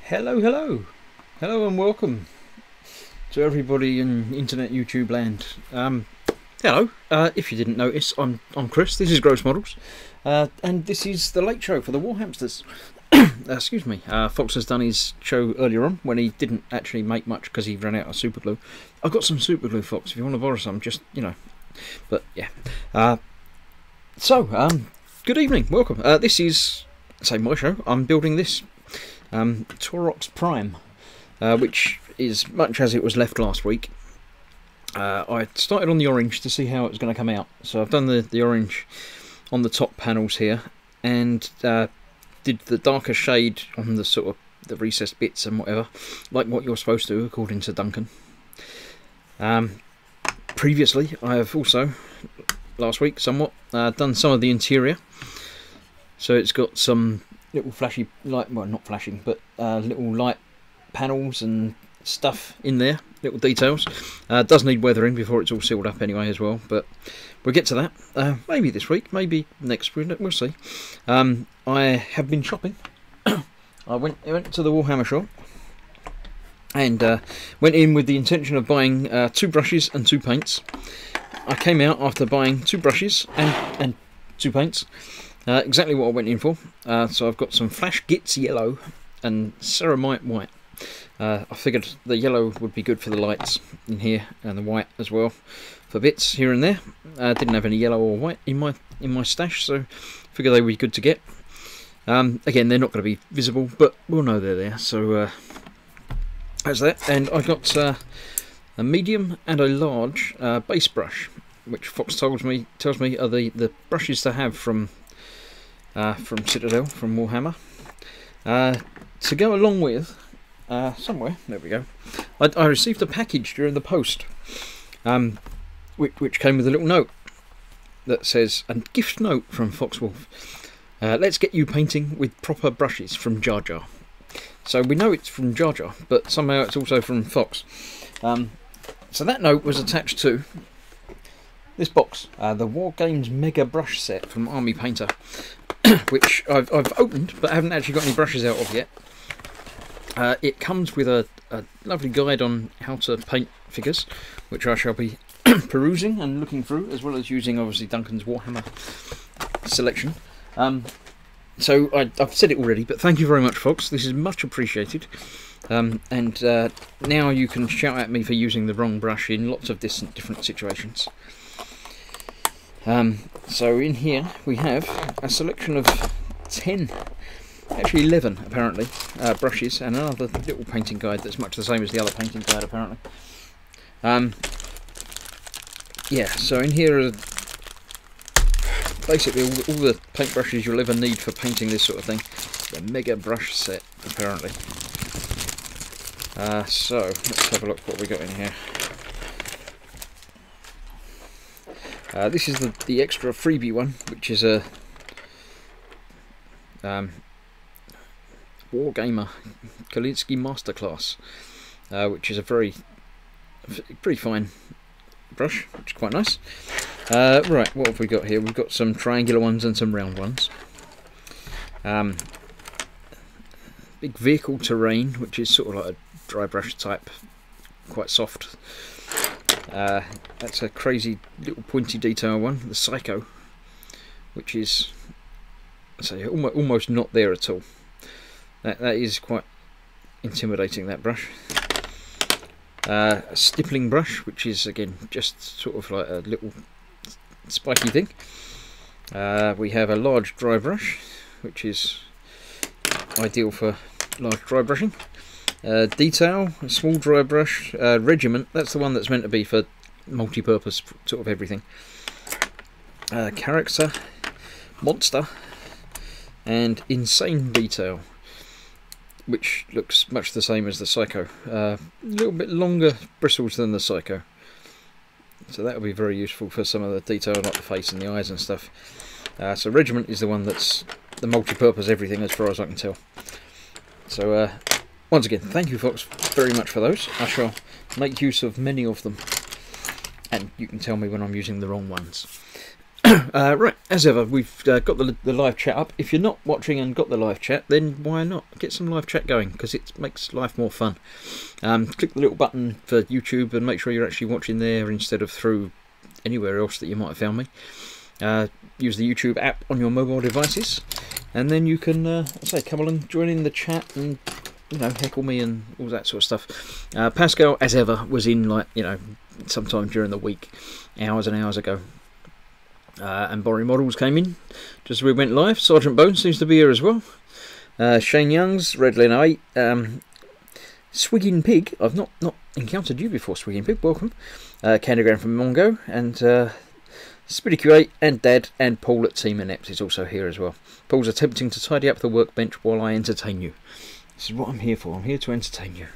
Hello, hello, hello, and welcome to everybody in internet YouTube land. Hello. If you didn't notice, I'm Chris. This is Gross Models, and this is the late show for the War Hamsters. Excuse me. Fox has done his show earlier on when he didn't actually make much because he ran out of super glue. I've got some super glue, Fox. If you want to borrow some, just But yeah. Good evening. Welcome. This is my show. I'm building this. Taurox Prime, which is much as it was left last week. I started on the orange to see how it was going to come out, so I've done the orange on the top panels here, and did the darker shade on the sort of the recessed bits and whatever, like what you're supposed to according to Duncan. Previously, I have also, last week somewhat, done some of the interior, so it's got some little flashy light, well, not flashing, but little light panels and stuff in there, little details. Does need weathering before it's all sealed up anyway as well, but we'll get to that. Maybe this week, maybe next week, we'll see. I have been shopping. I went to the Warhammer shop and went in with the intention of buying 2 brushes and 2 paints. I came out after buying 2 brushes and 2 paints. Exactly what I went in for. So I've got some Flash Gitz yellow and Ceramite white. I figured the yellow would be good for the lights in here, and the white as well for bits here and there. Didn't have any yellow or white in my stash, so figured they would be good to get. Again, they're not going to be visible, but we'll know they're there. So that's that. And I got a medium and a large base brush, which Fox tells me are the brushes to have from Citadel, from Warhammer, to go along with somewhere. There we go. I received a package during the post, which came with a little note that says, "A gift note from Foxwolf. Let's get you painting with proper brushes from Jar Jar." So we know it's from Jar Jar, but somehow it's also from Fox. So that note was attached to this box, the War Games Mega Brush Set from Army Painter, which I've opened but haven't actually got any brushes out of yet. It comes with a lovely guide on how to paint figures, which I shall be perusing and looking through, as well as using obviously Duncan's Warhammer selection. So I've said it already, but thank you very much, Fox. This is much appreciated. And now you can shout at me for using the wrong brush in lots of different situations. So in here we have a selection of 10, actually 11 apparently, brushes, and another little painting guide that's much the same as the other painting guide apparently. Yeah, so in here are basically all the paintbrushes you'll ever need for painting this sort of thing. The Mega Brush Set apparently. So let's have a look what we got in here. This is the extra freebie one, which is a Wargamer Kalinsky Masterclass, which is a pretty fine brush, which is quite nice. Right, what have we got here? We've got some triangular ones and some round ones. Big vehicle terrain, which is sort of like a dry brush type, quite soft. That's a crazy little pointy detail one, the Psycho, which is, say, almost not there at all. That is quite intimidating, that brush. A stippling brush, which is again just sort of like a little spiky thing. We have a large dry brush, which is ideal for large dry brushing. Detail, a small dry brush. Regiment, that's the one that's meant to be for multi-purpose sort of everything. Character, monster, and insane detail, which looks much the same as the Psycho. A little bit longer bristles than the Psycho, so that will be very useful for some of the detail like the face and the eyes and stuff. So Regiment is the one that's the multi-purpose everything as far as I can tell. So once again, thank you Fox very much for those. I shall make use of many of them, and you can tell me when I'm using the wrong ones. Right, as ever, we've got the live chat up. If you're not watching and got the live chat, then why not get some live chat going, because it makes life more fun. Click the little button for YouTube and make sure you're actually watching there instead of through anywhere else that you might have found me. Use the YouTube app on your mobile devices, and then you can come along, join in the chat, and heckle me and all that sort of stuff. Pascal, as ever, was in sometime during the week, hours and hours ago. And Borry Models came in just as we went live. Sergeant Bones seems to be here as well. Shane Youngs, Red Leno 8, Swigging Pig. I've not encountered you before, Swigging Pig. Welcome. Candygram from Mongo, and Spitty Q8 and Dad and Paul at Team Inept is also here as well. Paul's attempting to tidy up the workbench while I entertain you. This is what I'm here for. I'm here to entertain you.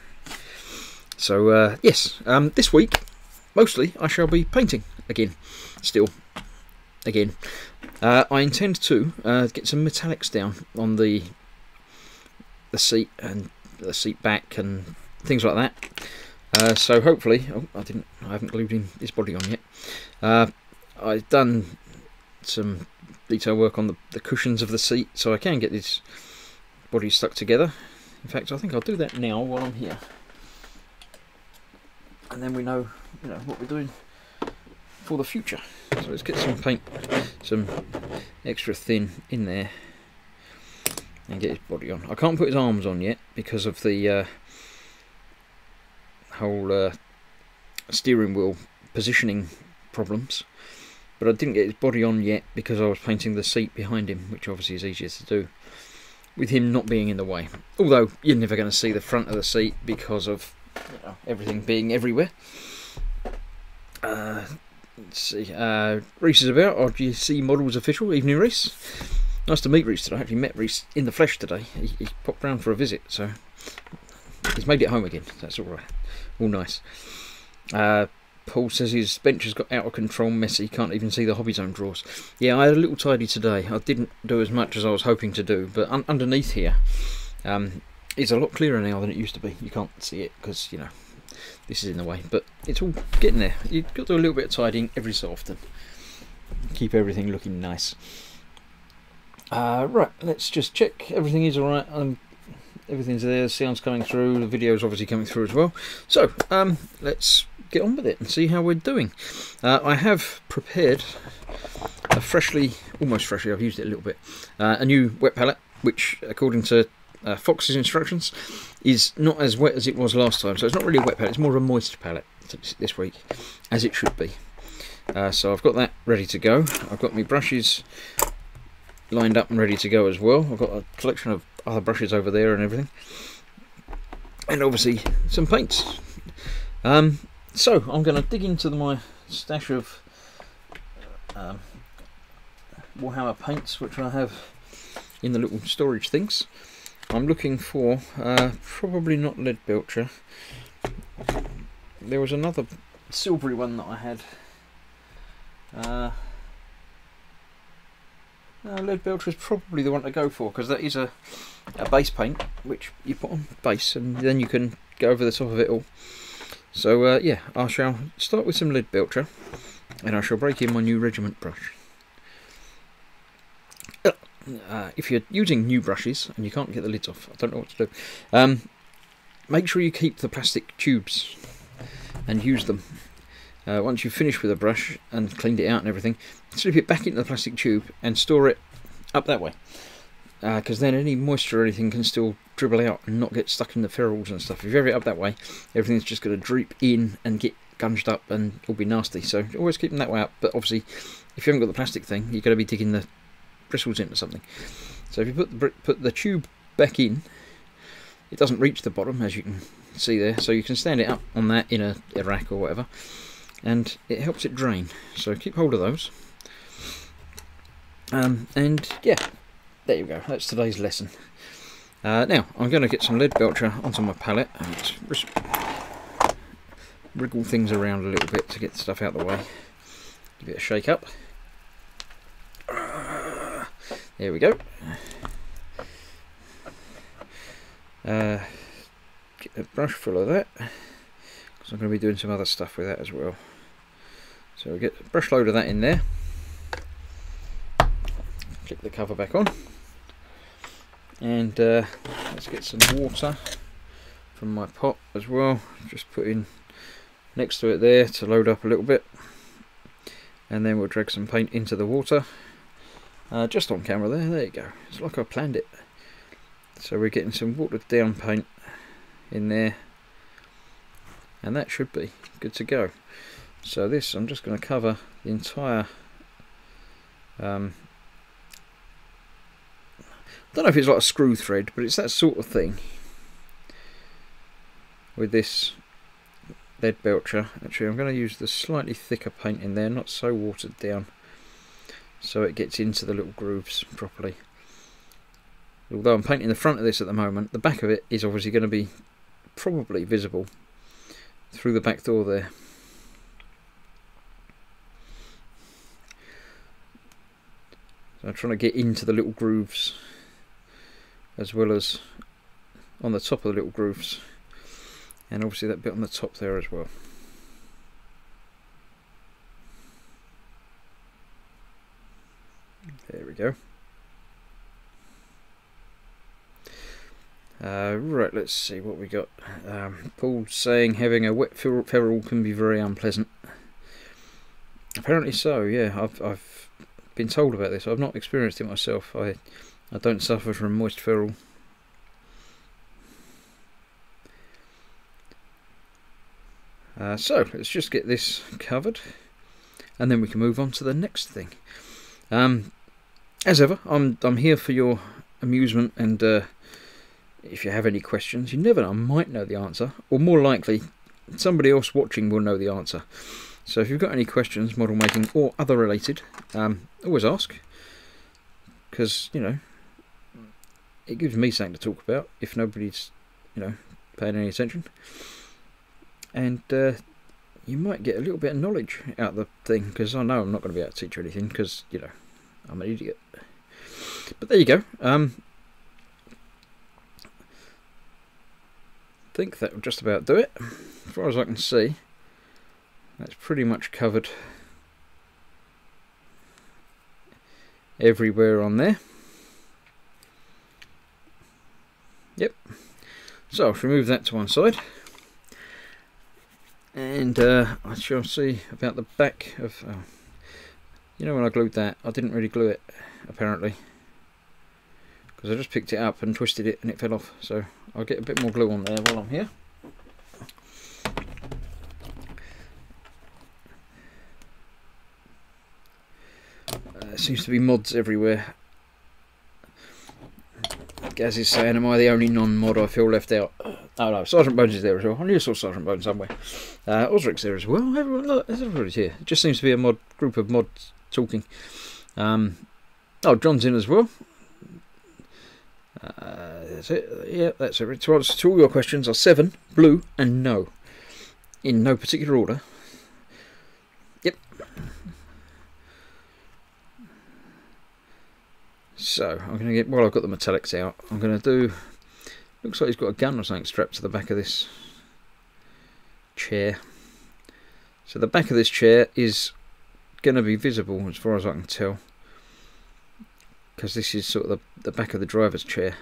So yes, this week mostly I shall be painting again. Again, I intend to get some metallics down on the seat and the seat back and things like that. So hopefully, I haven't glued in this body on yet. I've done some detail work on the cushions of the seat, so I can get this body stuck together. In fact, I think I'll do that now while I'm here, and then we know what we're doing for the future. So let's get some paint, some extra thin in there, and get his body on. I can't put his arms on yet because of the whole steering wheel positioning problems, but I didn't get his body on yet because I was painting the seat behind him, which obviously is easier to do with him not being in the way. Although you're never going to see the front of the seat because of everything being everywhere. Let's see, Reese is about, RGC Models Official. Evening, Reese. Nice to meet Reese today. I actually met Reese in the flesh today. He popped round for a visit, so he's made it home again. That's all right. All nice. Paul says his bench has got out of control, messy, can't even see the Hobby Zone drawers. Yeah, I had a little tidy today. I didn't do as much as I was hoping to do, but underneath here it's a lot clearer now than it used to be. You can't see it because, this is in the way, but it's all getting there. You've got to do a little bit of tidying every so often. Keep everything looking nice. Right, let's just check. Everything is alright. Everything's there, the sound's coming through, the video's obviously coming through as well. So, let's get on with it and see how we're doing. I have prepared a almost freshly, I've used it a little bit, a new wet palette, which according to Fox's instructions is not as wet as it was last time. So it's not really a wet palette, it's more of a moist palette this week, as it should be. So I've got that ready to go. I've got my brushes lined up and ready to go as well. I've got a collection of other brushes over there and everything, and obviously some paints. So I'm going to dig into my stash of Warhammer paints, which I have in the little storage things. I'm looking for probably not Leadbelcher. There was another silvery one that I had. Leadbelcher is probably the one to go for, because that is a base paint which you put on base and then you can go over the top of it all. So yeah, I shall start with some Leadbelcher, and I shall break in my new regiment brush. If you're using new brushes and you can't get the lids off, I don't know what to do. Make sure you keep the plastic tubes and use them. Once you've finished with a brush and cleaned it out and everything, slip it back into the plastic tube and store it up that way. Because then any moisture or anything can still dribble out and not get stuck in the ferrules and stuff. If you have it up that way, everything's just going to drip in and get gunged up and it'll be nasty. So always keep them that way up. But obviously, if you haven't got the plastic thing, you're going to be digging the bristles into something. So if you put the tube back in, it doesn't reach the bottom, as you can see there. So you can stand it up on that in a rack or whatever, and it helps it drain. So keep hold of those. And yeah, there you go. That's today's lesson. Now I'm going to get some Leadbelcher onto my palette and just wriggle things around a little bit to get the stuff out of the way. Give it a shake up. There we go. Get a brush full of that, because I'm going to be doing some other stuff with that as well. So we get a brush load of that in there. click the cover back on, and let's get some water from my pot as well. Just put in next to it there to load up a little bit, and then we'll drag some paint into the water. Just on camera there you go. It's like I planned it. So we're getting some watered down paint in there, and that should be good to go. So this, I'm just going to cover the entire I don't know if it's like a screw thread, but it's that sort of thing with this Leadbelcher. Actually, I'm going to use the slightly thicker paint in there, not so watered down, so it gets into the little grooves properly. Although I'm painting the front of this at the moment, the back of it is obviously going to be probably visible through the back door there. So I'm trying to get into the little grooves as well as on the top of the little grooves, and obviously that bit on the top there as well. There we go. Right, let's see what we got. Paul's saying having a wet ferrule can be very unpleasant. Apparently so, yeah. I've been told about this. I've not experienced it myself. I don't suffer from moist ferrule. So let's just get this covered, and then we can move on to the next thing. As ever, I'm here for your amusement, and if you have any questions, you never know, I might know the answer, or more likely somebody else watching will know the answer. So if you've got any questions, model making or other related, always ask, because, you know, it gives me something to talk about if nobody's, you know, paying any attention, and you might get a little bit of knowledge out of the thing, because I know I'm not going to be able to teach you anything, because, you know, I'm an idiot. But there you go. I think that will just about do it. As far as I can see, that's pretty much covered everywhere on there. Yep. So if we move that to one side, and I shall see about the back of. You know, when I glued that, I didn't really glue it apparently, because I just picked it up and twisted it and it fell off. So I'll get a bit more glue on there while I'm here. There seems to be mods everywhere. Gaz is saying, am I the only non-mod I feel left out? Oh no, Sergeant Bones is there as well. I knew I saw Sergeant Bones somewhere. Osric's there as well. Everybody's here. It just seems to be a group of mods talking. Oh, John's in as well. That's it. Yeah, that's it. To answer to all your questions are 7, blue, and no. In no particular order. Yep. So, I'm going to get, while I've got the metallics out, I'm going to do, looks like he's got a gun or something strapped to the back of this chair. So the back of this chair is going to be visible as far as I can tell, because this is sort of the back of the driver's chair.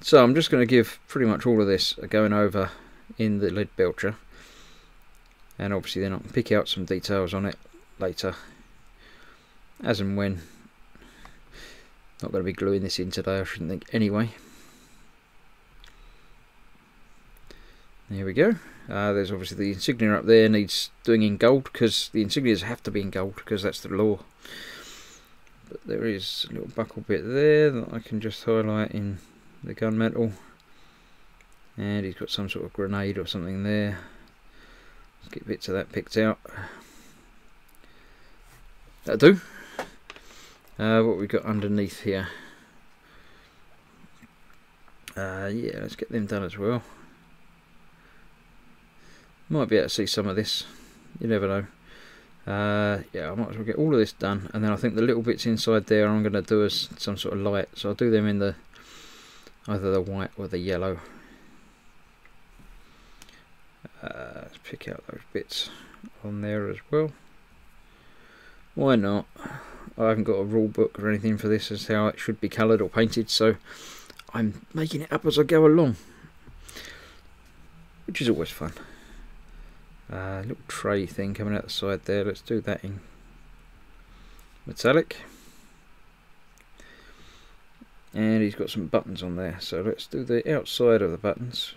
So I'm just going to give pretty much all of this a going over in the Leadbelcher, and obviously then I can pick out some details on it later, as and when. Not going to be gluing this in today, I shouldn't think anyway. There we go. There's obviously the insignia up there, needs doing in gold, because the insignias have to be in gold, because that's the law. But there is a little buckle bit there that I can just highlight in the gunmetal. And he's got some sort of grenade or something there. Let's get bits of that picked out. That'll do. What we got underneath here? Yeah, let's get them done as well. Might be able to see some of this. You never know. Yeah, I might as well get all of this done, and then I think the little bits inside there I'm going to do as some sort of light. So I'll do them in the either the white or the yellow. Let's pick out those bits on there as well. Why not? I haven't got a rule book or anything for this as how it should be coloured or painted, so I'm making it up as I go along, which is always fun. Little tray thing coming out the side there, let's do that in metallic. And he's got some buttons on there, so let's do the outside of the buttons.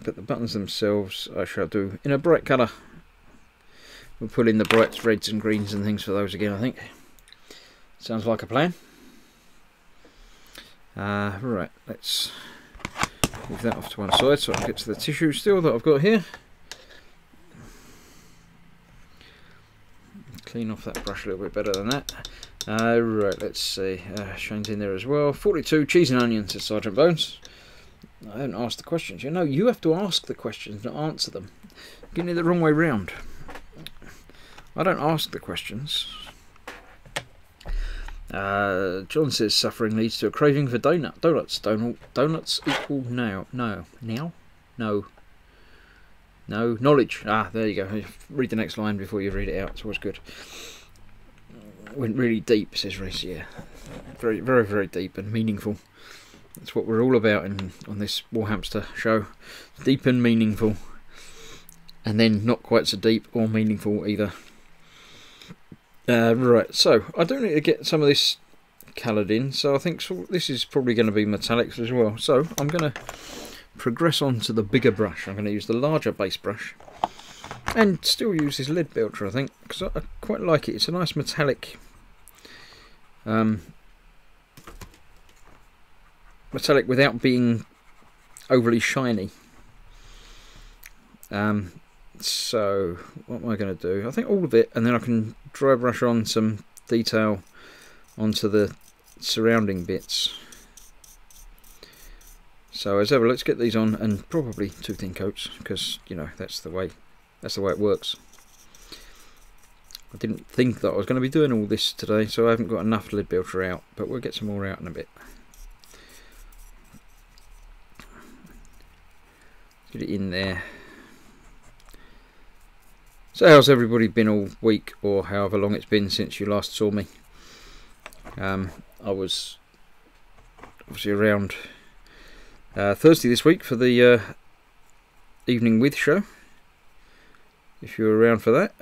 But the buttons themselves I shall do in a bright colour. We'll put in the bright reds and greens and things for those again, I think. Sounds like a plan. Right, let's move that off to one side so I can get to the tissue still that I've got here. Clean off that brush a little bit better than that. Right, let's see. Shane's in there as well. 42 cheese and onions, says Sergeant Bones. I haven't asked the questions. You know, you have to ask the questions, not answer them. Getting it the wrong way round. I don't ask the questions. John says suffering leads to a craving for donuts. Donuts equal now. No. Knowledge. There you go. Read the next line before you read it out. It's always good. Went really deep, says Reese. Yeah, very, very, very deep and meaningful. That's what we're all about on this Warhamster show. Deep and meaningful, and then not quite so deep or meaningful either. Right, so I do need to get some of this coloured in. So I think this is probably going to be metallics as well. So I'm going to progress on to the bigger brush. I'm going to use the larger base brush. And still use this Leadbelcher, I think, because I quite like it. It's a nice metallic, metallic without being overly shiny. So what am I going to do? I think all of it, and then I can dry brush on some detail onto the surrounding bits. So as ever, let's get these on, and probably 2 thin coats, because you know that's the way it works. I didn't think that I was going to be doing all this today, so I haven't got enough Leadbelcher out, but we'll get some more out in a bit. Get it in there. So how's everybody been all week, or however long it's been since you last saw me? I was obviously around Thursday this week for the Evening With show. If you were around for that.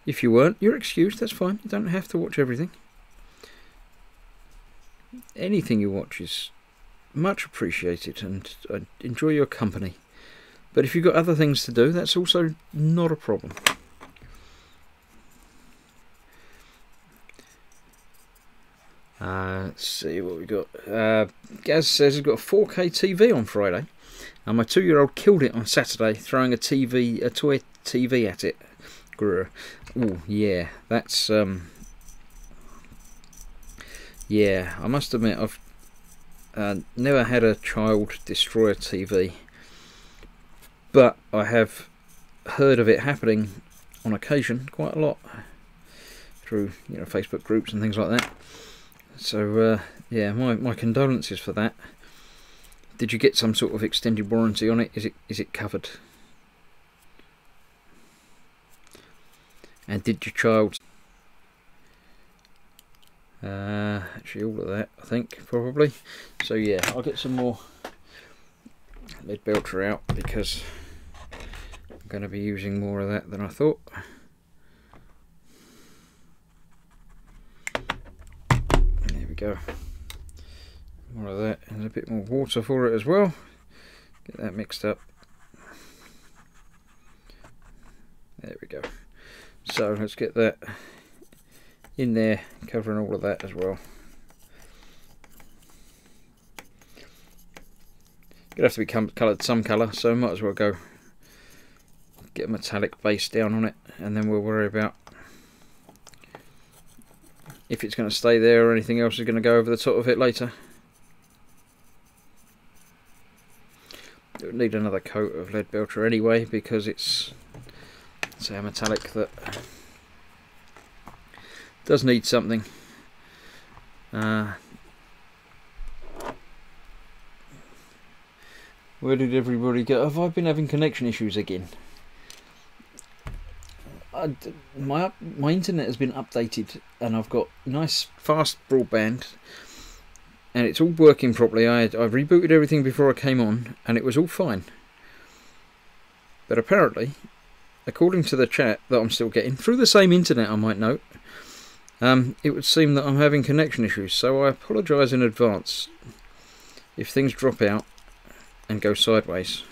If you weren't, you're excused, that's fine. You don't have to watch everything. Anything you watch is much appreciated, and I enjoy your company. But if you've got other things to do, that's also not a problem. Let's see what we got. Gaz says he's got a 4K TV on Friday. And my 2-year-old killed it on Saturday, throwing a toy TV at it. Grr. Oh yeah, that's yeah. I must admit, I've never had a child destroy a TV, but I have heard of it happening on occasion, quite a lot, through Facebook groups and things like that. So yeah, my condolences for that. Did you get some sort of extended warranty on it? Is it covered? And did your child... actually all of that, I think, probably. So yeah, I'll get some more Leadbelcher out, because I'm going to be using more of that than I thought. There we go. More of that, and a bit more water for it as well. Get that mixed up. There we go. So let's get that in there, covering all of that as well. Gonna have to be coloured some colour, so might as well go get a metallic base down on it, and then we'll worry about if it's going to stay there or anything else is going to go over the top of it later. It would need another coat of Leadbelcher anyway, because it's a metallic that does need something. Where did everybody go? Have I been having connection issues again? my internet has been updated, and I've got nice fast broadband, and it's all working properly. I rebooted everything before I came on, and it was all fine. But apparently, according to the chat that I'm still getting through the same internet, I might note, it would seem that I'm having connection issues. So I apologise in advance if things drop out and go sideways.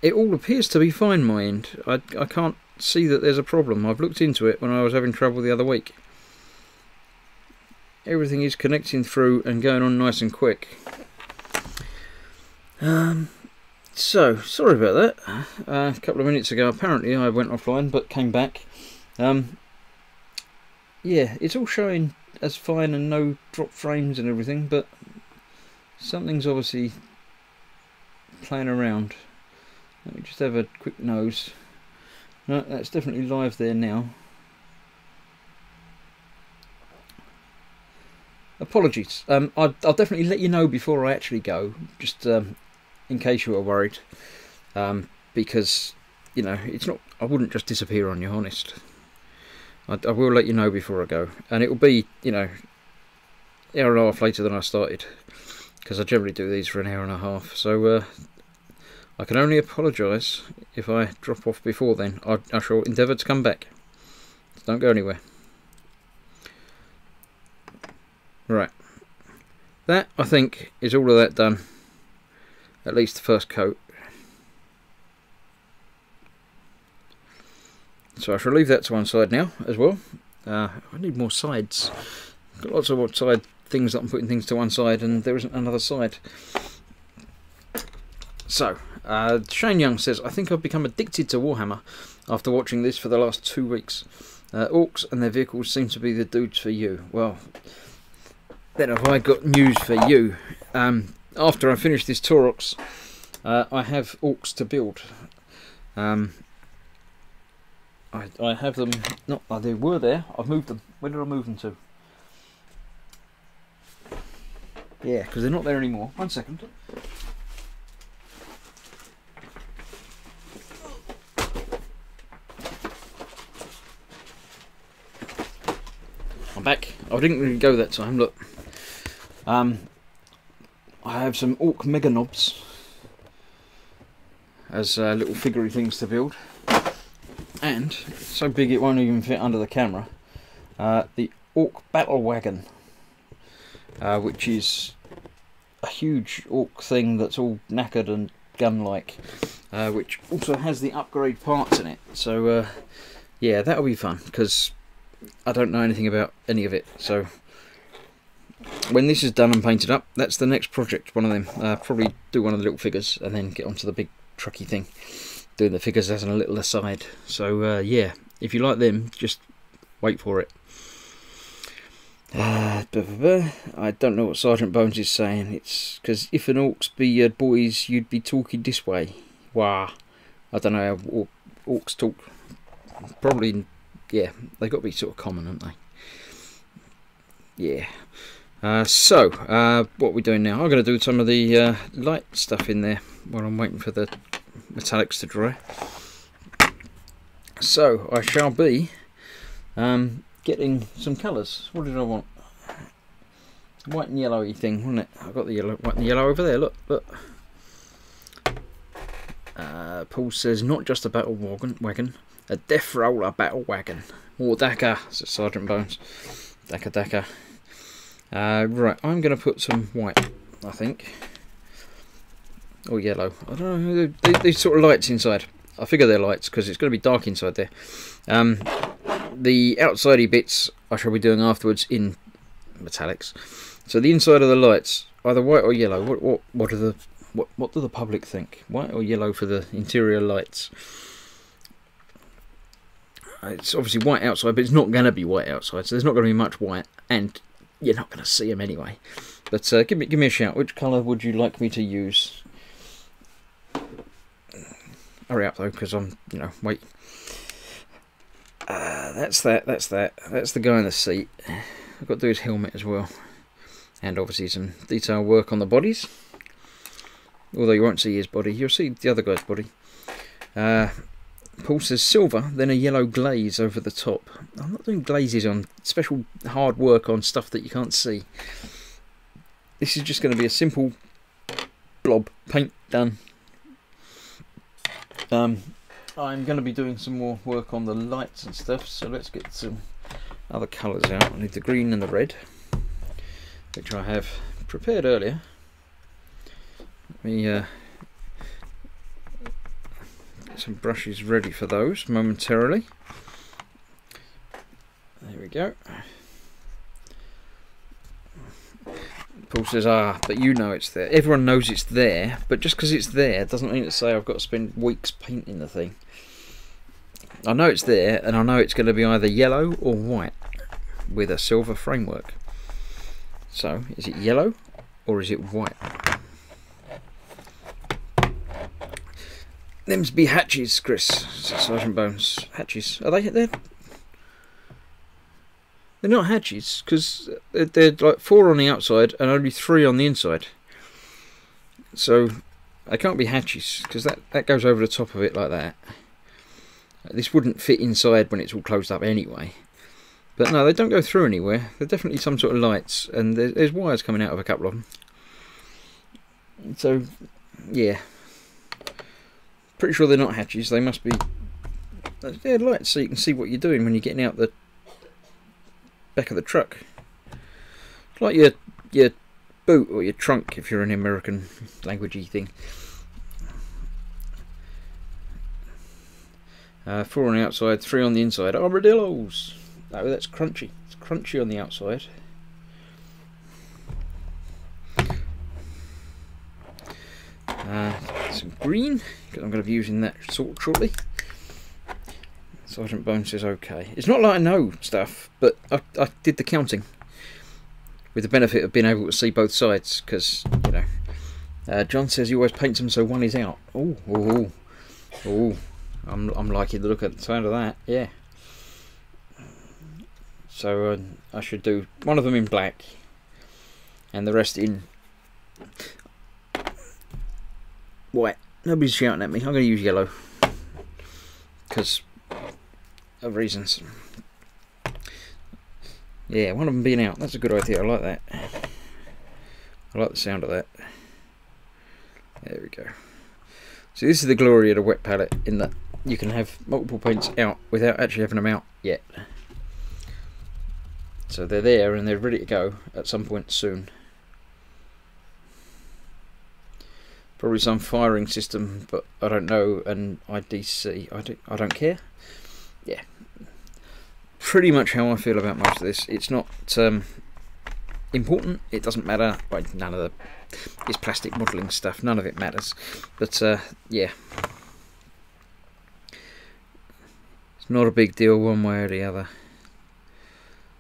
It all appears to be fine my end. I can't see that there's a problem. I've looked into it when I was having trouble the other week. Everything is connecting through and going on nice and quick. So, sorry about that. A couple of minutes ago apparently I went offline but came back. Yeah, it's all showing as fine and no drop frames and everything, but something's obviously playing around. Let me just have a quick nose. No, that's definitely live there now. Apologies. I'll definitely let you know before I actually go, just in case you were worried. Because, you know, it's not. I wouldn't just disappear on you, honest. I will let you know before I go, and it will be, you know, an hour and a half later than I started, because I generally do these for an hour and a half. So I can only apologise if I drop off before then. I shall endeavour to come back. Don't go anywhere. Right, that I think is all of that done. At least the first coat. So I shall leave that to one side now as well. I need more sides. Got lots of side things that I'm putting things to one side, and there isn't another side. So Shane Young says, I think I've become addicted to Warhammer after watching this for the last 2 weeks. Orcs and their vehicles seem to be the dudes for you. Well, then have I got news for you. After I finish this Taurox, I have Orcs to build. I have them. No, they were there. I've moved them. Where did I move them to? Yeah, because they're not there anymore. 1 second. I'm back. I didn't really go that time. Look, I have some Orc Mega Knobs as little figurey things to build. And it's so big it won't even fit under the camera. The Orc Battle Wagon, which is a huge Orc thing that's all knackered and gun-like, which also has the upgrade parts in it. So yeah, that'll be fun, because I don't know anything about any of it. So when this is done and painted up, that's the next project. One of them. Probably do one of the little figures and then get onto the big trucky thing. Doing the figures as a little aside. So yeah, if you like them, just wait for it. I don't know what Sergeant Bones is saying. It's because if an Orcs be your boys, you'd be talking this way. Wah. I don't know how Orcs talk. Probably, yeah, they've got to be sort of common, haven't they? Yeah. So what are we doing now? I'm going to do some of the light stuff in there while I'm waiting for the metallics to dry. So I shall be getting some colours. What did I want? White and yellowy thing, wasn't it? I've got the yellow, white and yellow over there. Look, look. Paul says, not just a battle wagon, a death roller battle wagon. Or Dakar, says Sergeant Bones. Dakar. Right, I'm going to put some white, I think. Or yellow. I don't know. These sort of lights inside. I figure they're lights because it's going to be dark inside there. The outsidey bits I shall be doing afterwards in metallics. So the inside of the lights, either white or yellow. What do the public think? White or yellow for the interior lights? It's obviously white outside, but it's not going to be white outside. So there's not going to be much white, and you're not going to see them anyway. But give me a shout. Which colour would you like me to use? Hurry up though, because I'm, you know, wait. That's that. That's the guy in the seat. I've got to do his helmet as well, and obviously some detail work on the bodies. Although you won't see his body, you'll see the other guy's body. Paul says silver, then a yellow glaze over the top. I'm not doing glazes on special hard work on stuff that you can't see. This is just going to be a simple blob paint done. I'm going to be doing some more work on the lights and stuff, so let's get some other colours out. I need the green and the red, which I have prepared earlier. Let me get some brushes ready for those momentarily. There we go. Paul says, but you know it's there. Everyone knows it's there, but just because it's there doesn't mean to say I've got to spend weeks painting the thing. I know it's there, and I know it's going to be either yellow or white with a silver framework. So, is it yellow or is it white? Them's be hatches, Chris, says Sergeant Bones. Hatches. Are they there? They're not hatches, because they're like 4 on the outside and only 3 on the inside. So, they can't be hatches, because that goes over the top of it like that. This wouldn't fit inside when it's all closed up anyway. But no, they don't go through anywhere. They're definitely some sort of lights, and there's wires coming out of a couple of them. So, yeah. Pretty sure they're not hatches. They must be... They're lights, so you can see what you're doing when you're getting out the back of the truck. It's like your boot or your trunk if you're an American languagey thing. 4 on the outside, 3 on the inside. Armadillos! No, that's crunchy. It's crunchy on the outside. Some green, because I'm going to be using that sort shortly. Sergeant Bones says okay. It's not like I know stuff, but I did the counting with the benefit of being able to see both sides, because, you know. John says he always paints them so one is out. Oh, I'm liking the look at the sound of that. Yeah. So I should do one of them in black and the rest in white. Nobody's shouting at me. I'm going to use yellow because of reasons. Yeah, one of them being out. That's a good idea. I like that. I like the sound of that. There we go. So this is the glory of the wet palette, in that you can have multiple paints out without actually having them out yet. So they're there and they're ready to go at some point soon. Probably some firing system, but I don't know, and IDC, I don't care. Yeah, pretty much how I feel about most of this. It's not important, it doesn't matter. Like, none of this plastic modelling stuff, none of it matters. But yeah, it's not a big deal one way or the other.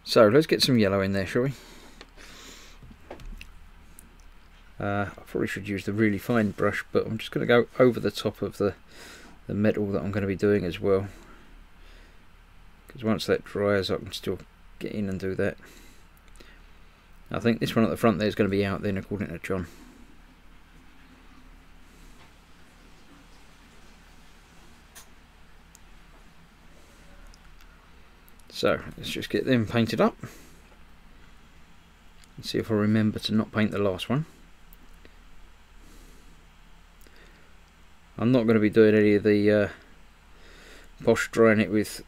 So let's get some yellow in there, shall we? I probably should use the really fine brush, but I'm just going to go over the top of the metal that I'm going to be doing as well, because once that dries I can still get in and do that. I think this one at the front there is going to be out then, according to John. So let's just get them painted up and see if I remember to not paint the last one. I'm not going to be doing any of the posh drying it with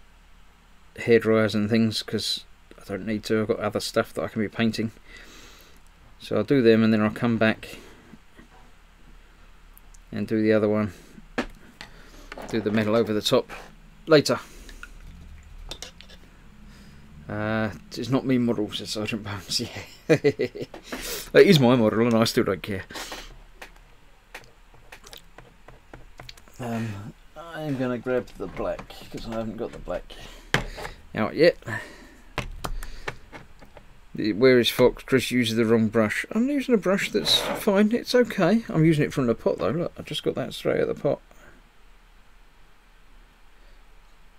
hair dryers and things, because I don't need to. I've got other stuff that I can be painting. So I'll do them and then I'll come back and do the other one. Do the metal over the top later. It's not me model, says Sergeant Bones. Yeah. It is my model and I still don't care. I'm going to grab the black, because I haven't got the black out yet. Where is Fox? Chris uses the wrong brush. I'm using a brush that's fine, it's okay. I'm using it from the pot though, look, I just got that straight out of the pot.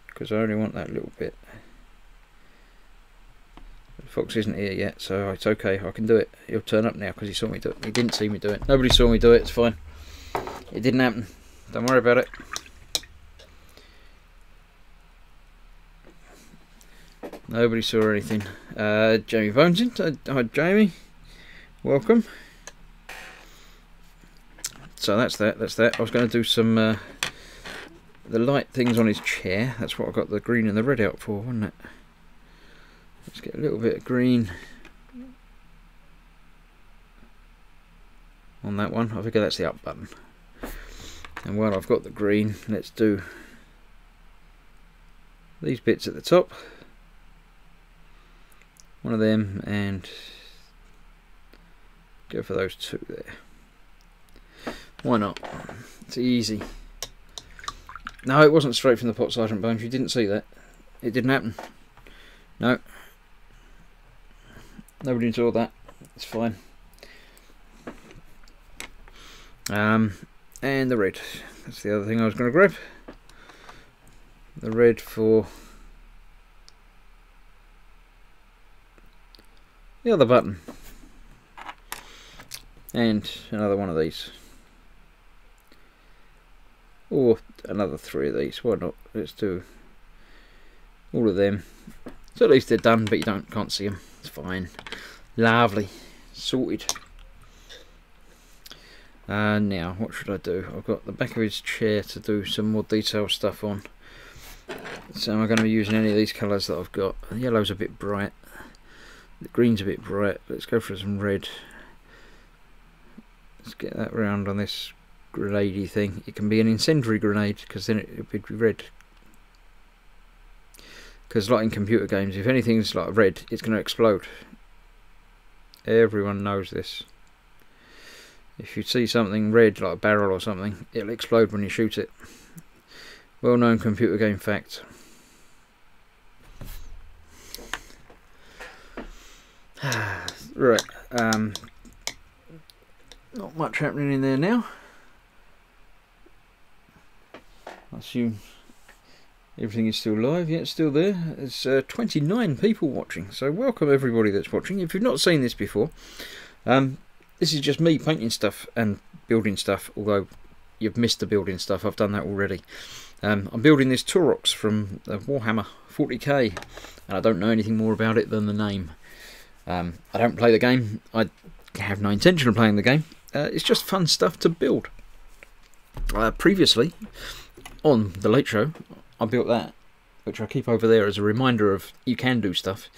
Because I only want that little bit. Fox isn't here yet, so it's okay, I can do it. He'll turn up now because he saw me do it. He didn't see me do it. Nobody saw me do it, it's fine. It didn't happen. Don't worry about it. Nobody saw anything. Jamie Bonesing. Hi, Jamie. Welcome. So that's that. That's that. I was going to do some the light things on his chair. That's what I got the green and the red out for, wasn't it? Let's get a little bit of green on that one. I figure that's the up button. And while I've got the green, let's do these bits at the top. One of them, and go for those two there. Why not? It's easy. No, it wasn't straight from the pot, Sergeant Bones. You didn't see that. It didn't happen. No. Nobody saw that. It's fine. And the red. That's the other thing I was going to grab. The red for the other button. And another one of these. Or another 3 of these. Why not? Let's do all of them. So at least they're done, but you can't see them. It's fine. Lovely. Sorted. Now, what should I do? I've got the back of his chair to do some more detail stuff on. So am I going to be using any of these colours that I've got? The yellow's a bit bright. The green's a bit bright. Let's go for some red. Let's get that round on this grenadey thing. It can be an incendiary grenade, because then it would be red. Because like in computer games, if anything's like red, it's going to explode. Everyone knows this. If you see something red, like a barrel or something, it'll explode when you shoot it. Well known computer game fact. Right, not much happening in there now. I assume everything is still live. Yeah, it's still there. There's 29 people watching, so welcome everybody that's watching. If you've not seen this before, this is just me painting stuff and building stuff, although you've missed the building stuff. I've done that already. I'm building this Taurox from Warhammer 40k, and I don't know anything more about it than the name. I don't play the game. I have no intention of playing the game. It's just fun stuff to build. Previously, on The Late Show, I built that, which I keep over there as a reminder of you can do stuff.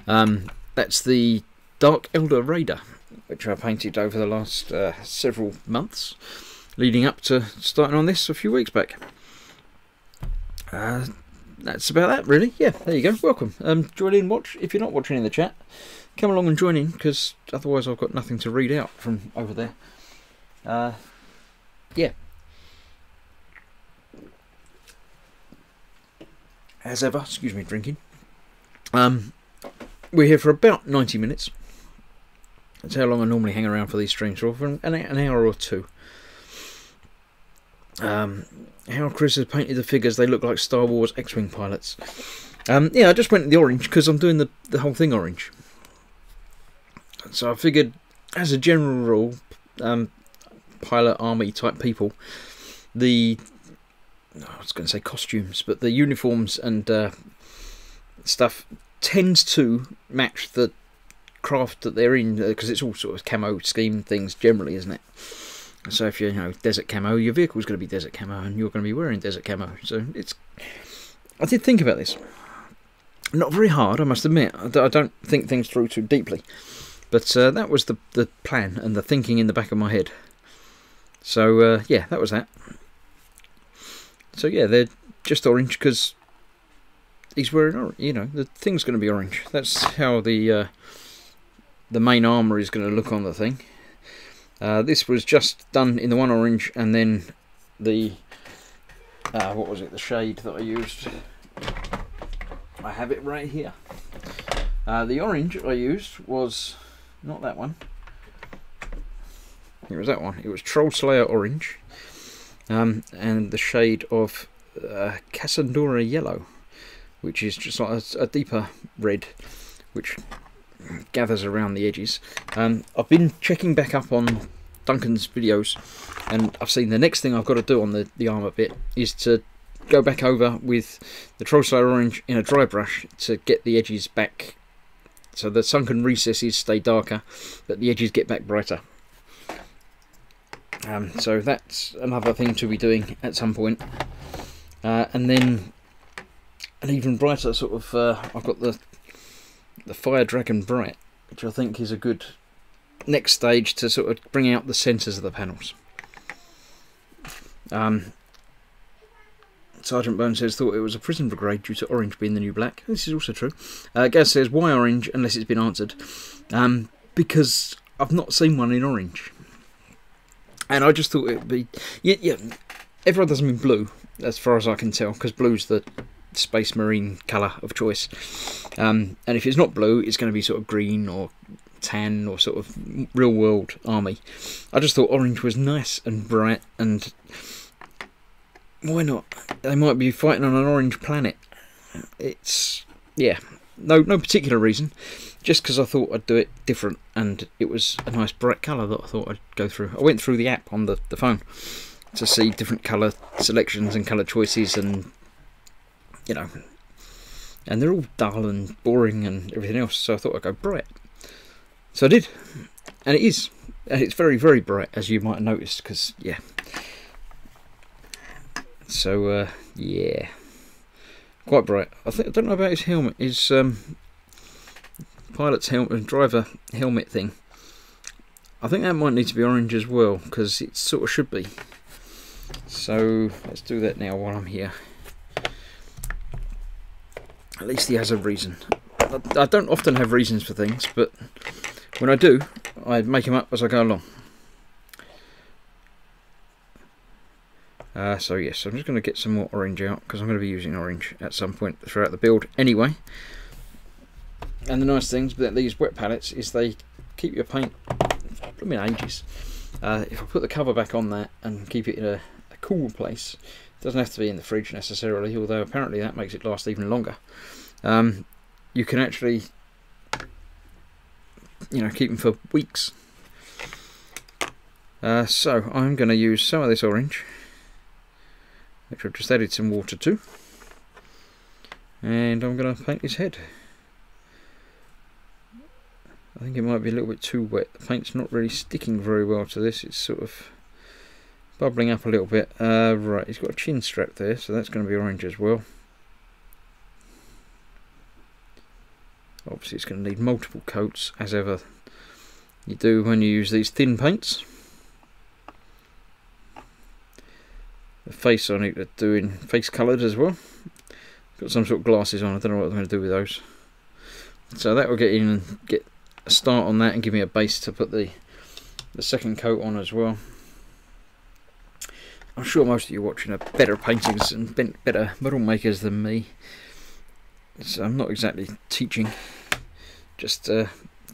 That's the Dark Elder Raider, which I painted over the last several months, leading up to starting on this a few weeks back. That's about that, really. Yeah, there you go. Welcome. Join in, watch. If you're not watching in the chat, come along and join in, because otherwise I've got nothing to read out from over there. Yeah. As ever, excuse me, drinking. We're here for about 90 minutes. That's how long I normally hang around for these streams for an hour or two. How Chris has painted the figures, they look like Star Wars X-Wing pilots. Yeah, I just went the orange because I'm doing the whole thing orange. So I figured, as a general rule, pilot army type people, I was going to say costumes, but the uniforms and stuff tends to match the craft that they're in, because it's all sort of camo scheme things generally, isn't it? So if you're, desert camo, your vehicle's going to be desert camo, and you're going to be wearing desert camo. So I did think about this. Not very hard, I must admit. I don't think things through too deeply, but that was the plan and the thinking in the back of my head. So yeah, that was that. So yeah, they're just orange because he's wearing orange. The thing's going to be orange. That's how the main armour is going to look on the thing. This was just done in the one orange, and then the what was it? The shade that I used. I have it right here. The orange I used was not that one. It was that one. It was Troll Slayer orange, and the shade of Cassandora yellow, which is just like a deeper red, which gathers around the edges. I've been checking back up on Duncan's videos, and I've seen the next thing I've got to do on the armour bit is to go back over with the Trollslayer orange in a dry brush to get the edges back, so the sunken recesses stay darker but the edges get back brighter. So that's another thing to be doing at some point. And then an even brighter sort of, I've got the Fire Dragon Bright, which I think is a good next stage to sort of bring out the centres of the panels. Sergeant Bone says, thought it was a prison brigade due to orange being the new black. This is also true. Gaz says, why orange unless it's been answered? Because I've not seen one in orange. And I just thought it would be... Yeah, everyone does them in blue, as far as I can tell, because blue's the Space Marine colour of choice. And if it's not blue, it's going to be sort of green or tan or sort of real world army. I just thought orange was nice and bright, and why not? They might be fighting on an orange planet. It's, yeah, no particular reason, just because I thought I'd do it different, and it was a nice bright colour that I thought I'd go through. I went through the app on the phone to see different colour selections and colour choices, and you know, and they're all dull and boring and everything else, so I thought I'd go bright. So I did, and it is, and it's very, very bright, as you might have noticed, because, yeah. So, yeah, quite bright. I don't know about his helmet, his pilot's helmet and driver helmet thing. I think that might need to be orange as well, because it sort of should be. So, let's do that now while I'm here. At least he has a reason. I don't often have reasons for things, but when I do, I make them up as I go along. So yes, I'm just going to get some more orange out, because I'm going to be using orange at some point throughout the build anyway. And the nice things about these wet palettes is they keep your paint for ages. If I put the cover back on that and keep it in a cool place, it doesn't have to be in the fridge necessarily, although apparently that makes it last even longer. You can actually, you know, keep them for weeks. So I'm going to use some of this orange, which I've just added some water to, and I'm going to paint his head. I think it might be a little bit too wet. The paint's not really sticking very well to this. It's sort of bubbling up a little bit. Right, he's got a chin strap there, so that's going to be orange as well. Obviously it's going to need multiple coats, as ever you do when you use these thin paints. The face I need to do in face coloured as well. Got some sort of glasses on, I don't know what I'm going to do with those. So that will get in and get a start on that and give me a base to put the second coat on as well. I'm sure most of you watching are better painters and better model makers than me. So I'm not exactly teaching, just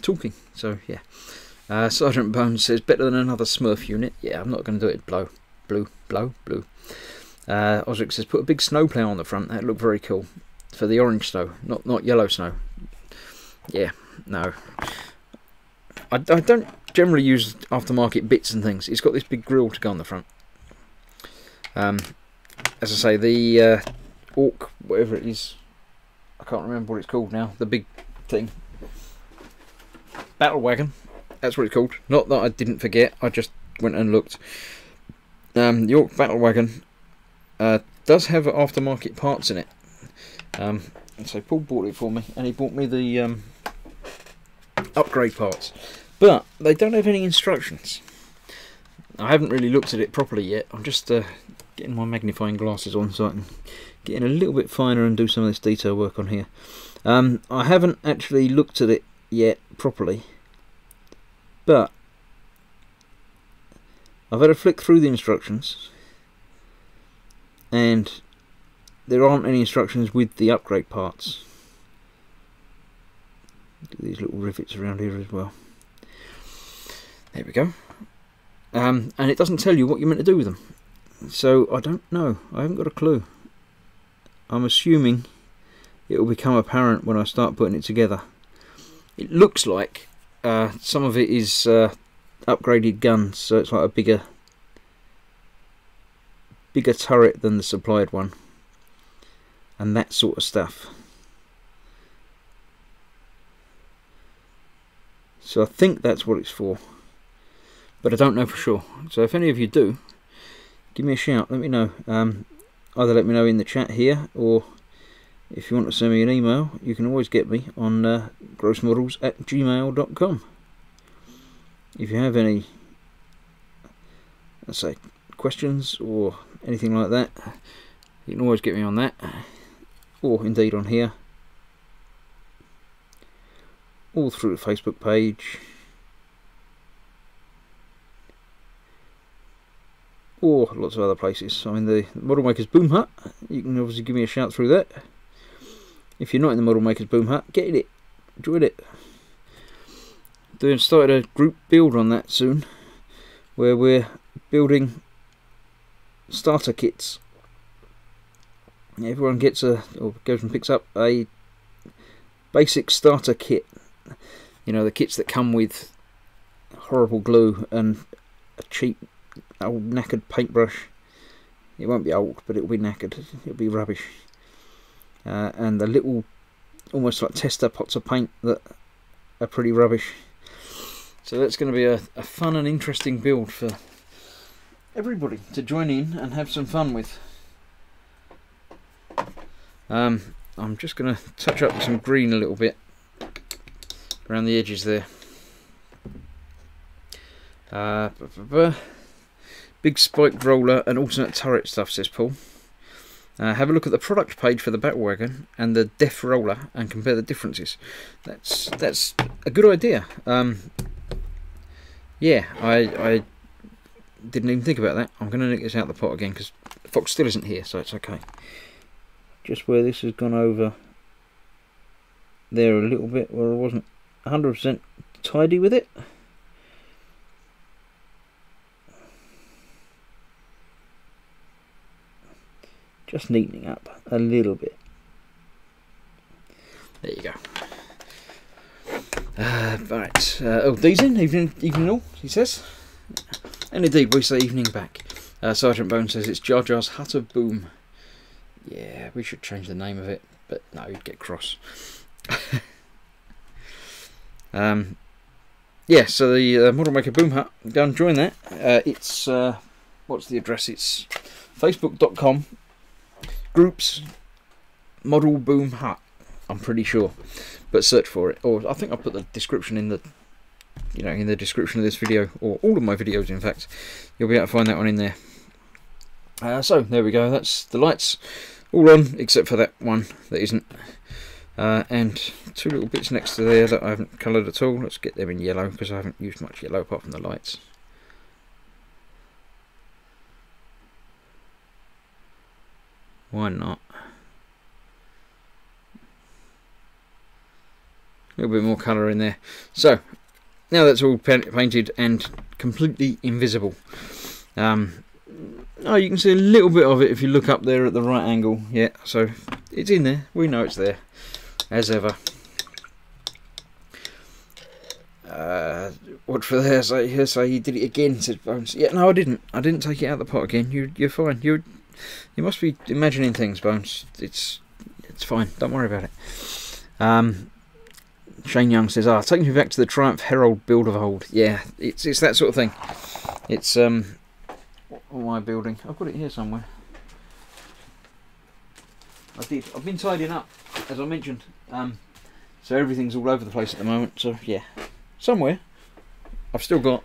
talking. So yeah. Sergeant Bones says, better than another Smurf unit. Yeah, I'm not going to do it blue. Osric says, put a big snowplow on the front. That'd look very cool for the orange snow, not yellow snow. Yeah, no. I don't generally use aftermarket bits and things. It's got this big grille to go on the front. As I say, the Orc, whatever it is, I can't remember what it's called now, the big thing. Battle Wagon, that's what it's called. Not that I didn't forget, I just went and looked. The Orc Battle Wagon does have aftermarket parts in it. So Paul bought it for me, and he bought me the upgrade parts. But they don't have any instructions. I haven't really looked at it properly yet. I'm just getting my magnifying glasses on so I can get in a little bit finer and do some of this detail work on here. I haven't actually looked at it yet properly, but I've had a flick through the instructions, and there aren't any instructions with the upgrade parts. These little rivets around here as well. There we go. And it doesn't tell you what you're meant to do with them. So I don't know. I haven't got a clue. I'm assuming it will become apparent when I start putting it together. It looks like some of it is upgraded guns, so it's like a bigger turret than the supplied one. and that sort of stuff. So I think that's what it's for, but I don't know for sure. So if any of you do, give me a shout, let me know. Either let me know in the chat here, or if you want to send me an email, you can always get me on grossmodels@gmail.com. If you have any, let's say, questions or anything like that, you can always get me on that, or indeed on here, or through the Facebook page, or lots of other places. I mean, the Model Makers Boom Hut, you can obviously give me a shout through that. If you're not in the Model Makers Boom Hut, get in it, enjoy it. Started a group build on that soon, where we're building starter kits. Everyone gets or goes and picks up a basic starter kit. You know, the kits that come with horrible glue and a cheap old knackered paintbrush. It won't be old, but it'll be knackered, it'll be rubbish. And the little, almost like tester pots of paint that are pretty rubbish. So that's going to be a fun and interesting build for everybody to join in and have some fun with. I'm just going to touch up with some green a little bit around the edges there. Big spiked roller and alternate turret stuff, says Paul. Have a look at the product page for the Battle Wagon and the Def roller and compare the differences. That's a good idea. Yeah, I didn't even think about that. I'm going to nick this out of the pot again because Fox still isn't here, so it's okay. Just where this has gone over there a little bit, where I wasn't 100% tidy with it. Just neatening up a little bit. There you go. Right. Oh, D's in. Evening all, he says. And indeed, we say evening back. Sergeant Bone says it's Jar Jar's Hut of Boom. Yeah, we should change the name of it, but no, you'd get cross. Yeah, so the Model Maker Boom Hut, go and join that. It's, what's the address? It's facebook.com groups Model Boom Hut, I'm pretty sure, but search for it, or I think I'll put the description in the, you know, in the description of this video, or all of my videos in fact. You'll be able to find that one in there. So there we go, that's the lights all on except for that one that isn't, and two little bits next to there that I haven't coloured at all. Let's get them in yellow because I haven't used much yellow apart from the lights. Why not? A little bit more colour in there. So now that's all painted and completely invisible. Oh, you can see a little bit of it if you look up there at the right angle. Yeah, so it's in there. We know it's there, as ever. Watch for there. Say he did it again, said Bones. Yeah, no, I didn't. I didn't take it out of the pot again. You're fine. You must be imagining things, Bones. It's fine. Don't worry about it. Shane Young says, taking me back to the Triumph Herald build of old. Yeah, it's that sort of thing. It's what am I building? I've got it here somewhere. I've been tidying up, as I mentioned. So everything's all over the place at the moment. So yeah, somewhere I've still got.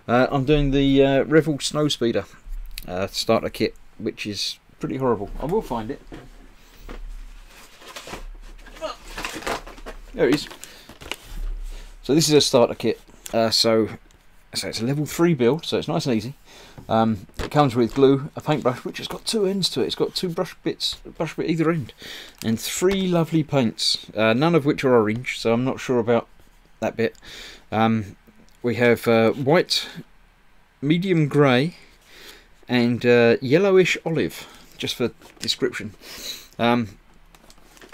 I'm doing the Revel Snowspeeder starter kit, which is pretty horrible. I will find it. There it is. So this is a starter kit. So it's a level 3 build, so it's nice and easy. It comes with glue, a paintbrush, which has got two ends to it. It's got two brush bit either end, and 3 lovely paints, none of which are orange, so I'm not sure about that bit. We have white, medium grey, and yellowish olive, just for description.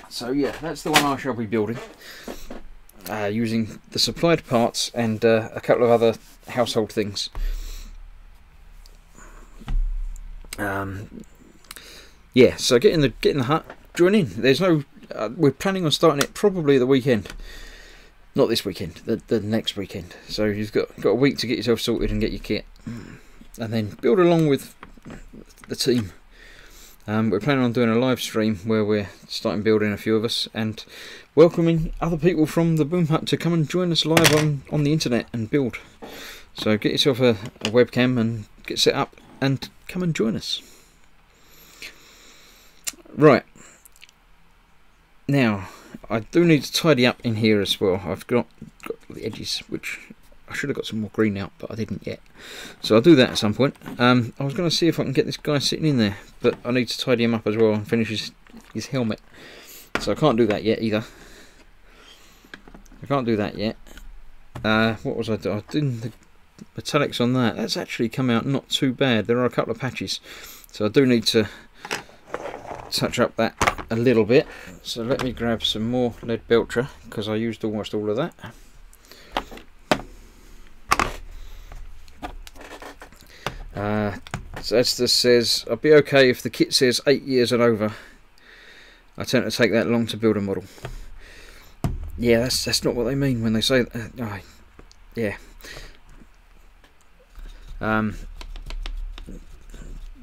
So yeah, that's the one I shall be building, using the supplied parts and a couple of other household things. Yeah, so get in the hut, join in. There's no. We're planning on starting it probably the weekend. Not this weekend, the next weekend. So you've got a week to get yourself sorted and get your kit, and then build along with the team. We're planning on doing a live stream where we're starting building, a few of us, and welcoming other people from the Boom Hut to come and join us live on the internet and build. So get yourself a webcam and get set up and come and join us. Right. Now, I do need to tidy up in here as well. I've got the edges, which I should have got some more green out, but I didn't yet. So I'll do that at some point. I was going to see if I can get this guy sitting in there, but I need to tidy him up as well and finish his helmet. So I can't do that yet either. I can't do that yet. What was I doing? I was doing the metallics on that. That's actually come out not too bad. There are a couple of patches, so I do need to touch up that a little bit. So let me grab some more lead Belcher, because I used almost all of that. So as this says, I'll be okay if the kit says 8 years and over. I tend to take that long to build a model. Yeah, that's not what they mean when they say that. Oh, yeah.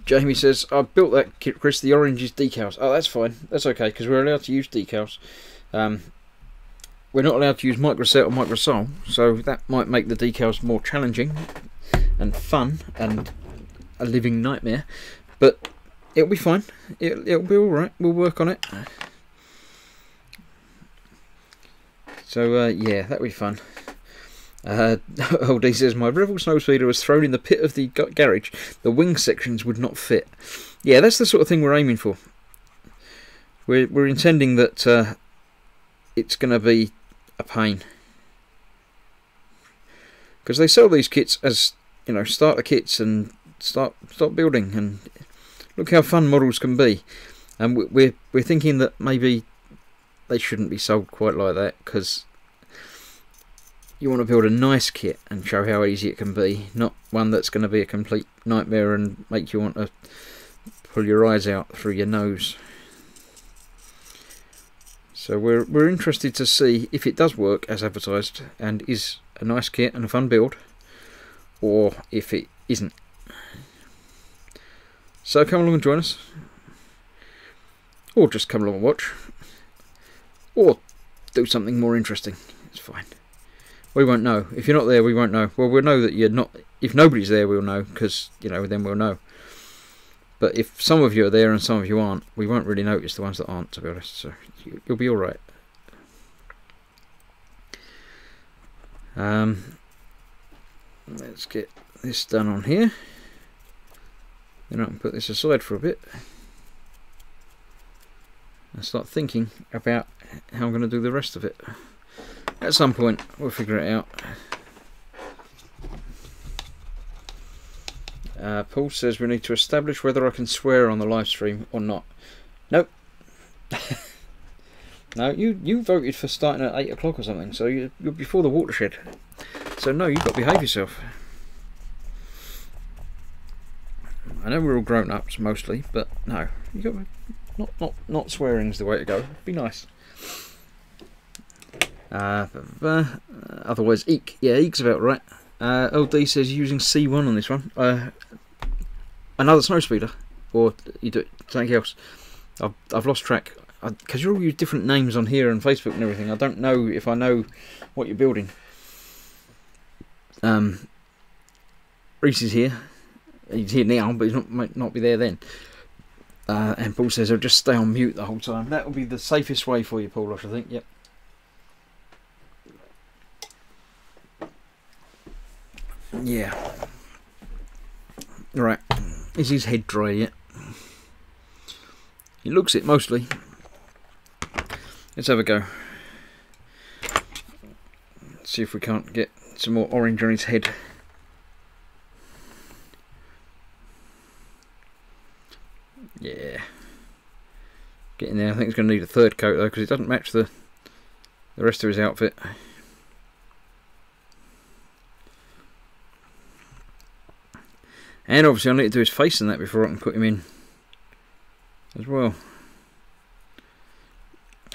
Jamie says, I built that kit, Chris. The orange is decals. Oh, that's fine. That's okay, because we're allowed to use decals. We're not allowed to use microset or microsol, so that might make the decals more challenging and fun and a living nightmare. But it'll be fine. It'll be alright. We'll work on it. So, yeah, that'll be fun. Oldie says, my Revel snowspeeder was thrown in the pit of the garage. The wing sections would not fit. Yeah, that's the sort of thing we're aiming for. We're intending that it's going to be a pain, because they sell these kits as, you know, starter kits and start building, and look how fun models can be. And we're thinking that maybe they shouldn't be sold quite like that, because you want to build a nice kit and show how easy it can be, not one that's going to be a complete nightmare and make you want to pull your eyes out through your nose. So we're interested to see if it does work as advertised and is a nice kit and a fun build, or if it isn't. So come along and join us, or just come along and watch, or do something more interesting. It's fine. We won't know. If you're not there, we won't know. Well, we'll know that you're not. If nobody's there, we'll know, because, you know, then we'll know. But if some of you are there and some of you aren't, we won't really notice the ones that aren't, to be honest. So you'll be alright. Let's get this done on here. Then I can put this aside for a bit and start thinking about how I'm going to do the rest of it. At some point, we'll figure it out. Paul says we need to establish whether I can swear on the live stream or not. Nope. No, you voted for starting at 8 o'clock or something, so you're before the watershed. So no, you've got to behave yourself. I know we're all grown-ups mostly, but no, you got not swearing's the way to go. Be nice. Otherwise, eek. Yeah, eek's about right. LD says using C1 on this one. Another snowspeeder, or you do something else. I've lost track, because you all use different names on here and Facebook and everything. I don't know if I know what you're building. Reese is here. He's here now, but he might not be there then. And Paul says I'll just stay on mute the whole time. That will be the safest way for you, Paul, I should think. Yep. Yeah. Right. Is his head dry yet? He looks it mostly. Let's have a go. See if we can't get some more orange on his head. Yeah. Getting there. I think it's going to need a third coat though, because it doesn't match the rest of his outfit. And obviously I need to do his face and that before I can put him in as well.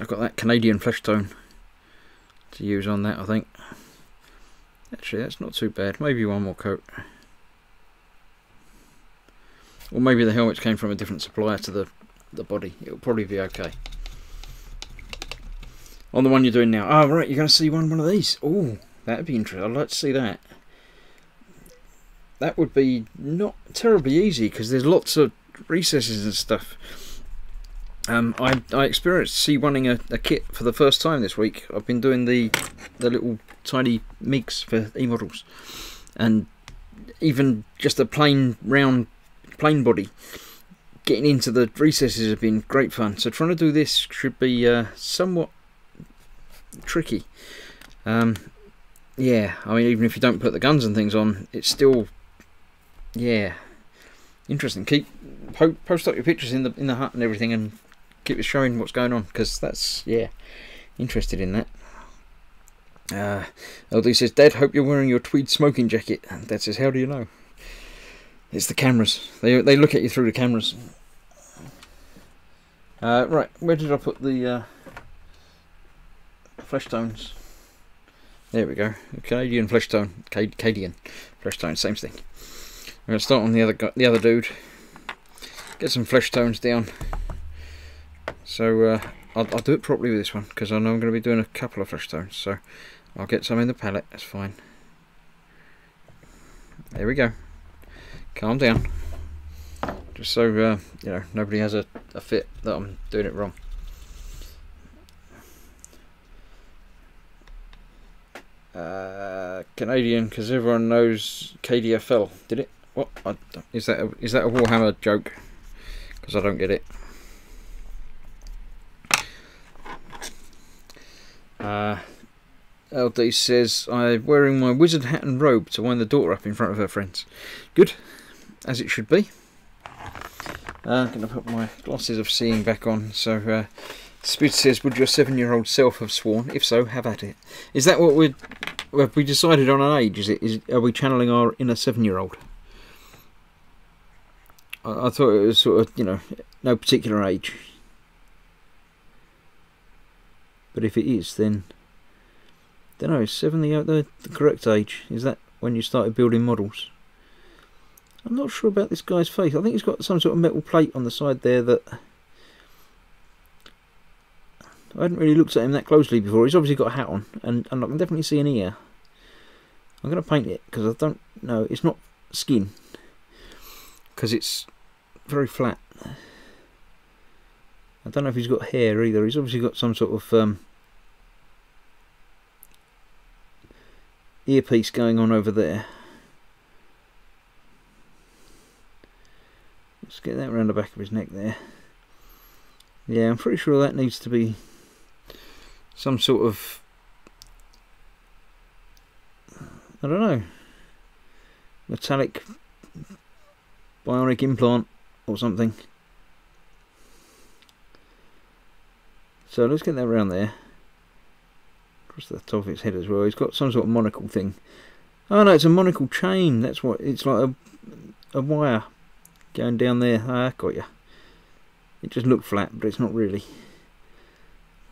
I've got that Canadian flesh tone to use on that, I think. Actually, that's not too bad. Maybe one more coat. Or maybe the helmets came from a different supplier to the body. It'll probably be okay. On the one you're doing now. Oh, right, you're going to see one of these. Oh, that'd be interesting. I'd like to see that. That would be not terribly easy because there's lots of recesses and stuff. I experienced C1ing a kit for the first time this week. I've been doing the little tiny MIGs for E-models, and even just a plain round plain body, getting into the recesses have been great fun. So trying to do this should be somewhat tricky. Yeah, I mean, even if you don't put the guns and things on, it's still, yeah, interesting. Post up your pictures in the hut and everything, and keep us showing what's going on, because that's, yeah, interested in that. LD says, Dad, hope you're wearing your tweed smoking jacket. Dad says, how do you know? It's the cameras. They look at you through the cameras. Right, where did I put the flesh tones? There we go. Canadian flesh tone. Cadian flesh tone. Same thing. I'm going to start on the other dude. Get some flesh tones down. So I'll do it properly with this one, because I know I'm going to be doing a couple of flesh tones. So I'll get some in the palette. That's fine. There we go. Calm down. Just so you know, nobody has a fit that I'm doing it wrong. Canadian, because everyone knows KDFL. Did it? What? Is that a Warhammer joke? Because I don't get it. LD says, I'm wearing my wizard hat and robe to wind the daughter up in front of her friends. Good, as it should be. I'm going to put my glasses of seeing back on. So, Spid says, would your 7-year-old self have sworn? If so, have at it. Is that what have we decided on an age? Are we channeling our inner 7-year-old? I thought it was sort of, you know, no particular age. But if it is, then don't know. Is 7 the correct age? Is that when you started building models? I'm not sure about this guy's face. I think he's got some sort of metal plate on the side there that I hadn't really looked at him that closely before. He's obviously got a hat on, and I can definitely see an ear. I'm going to paint it because I don't know. It's not skin, because it's very flat. I don't know if he's got hair either. He's obviously got some sort of earpiece going on over there. Let's get that around the back of his neck there. Yeah, I'm pretty sure that needs to be some sort of, I don't know, metallic bionic implant or something. So let's get that around there. Across the top of his head as well. He's got some sort of monocle thing. Oh no, it's a monocle chain. That's what it's like, a wire going down there. Ah, got ya. It just looked flat, but it's not really.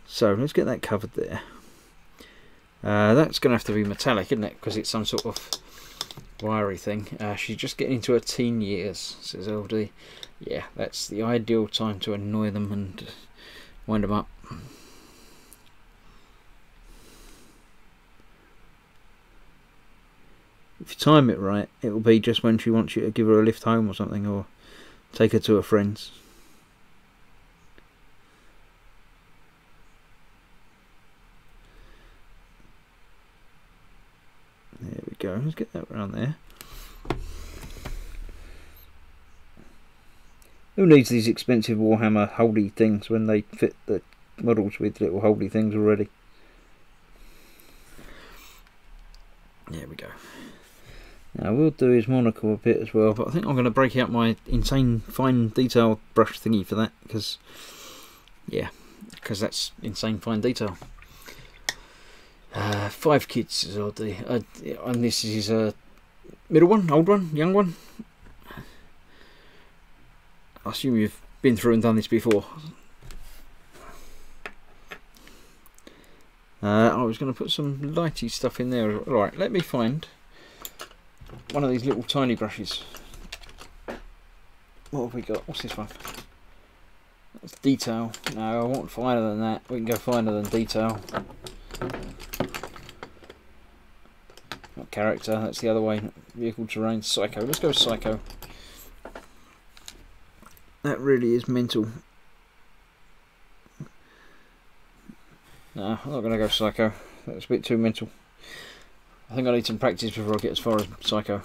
So let's get that covered there. That's going to have to be metallic, isn't it? Because it's some sort of wiry thing. She's just getting into her teen years, says LD. Yeah, that's the ideal time to annoy them and wind them up. If you time it right, it will be just when she wants you to give her a lift home or something, or take her to her friends. There we go. Let's get that around there. Who needs these expensive Warhammer holdy things when they fit the models with little holdy things already? There we go. Now we'll do his monocle a bit as well, but I think I'm going to break out my insane fine detail brush thingy for that, because yeah, because that's insane fine detail. 5 kids is odd, and this is a middle one, old one, young one. I assume you've been through and done this before. I was going to put some lighty stuff in there. Alright, let me find one of these little tiny brushes. What have we got? What's this one? That's detail. No, I want finer than that. We can go finer than detail. Not character, that's the other way. Vehicle terrain, psycho. Let's go psycho. That really is mental. No, I'm not going to go psycho. That's a bit too mental. I think I need some practice before I get as far as psycho.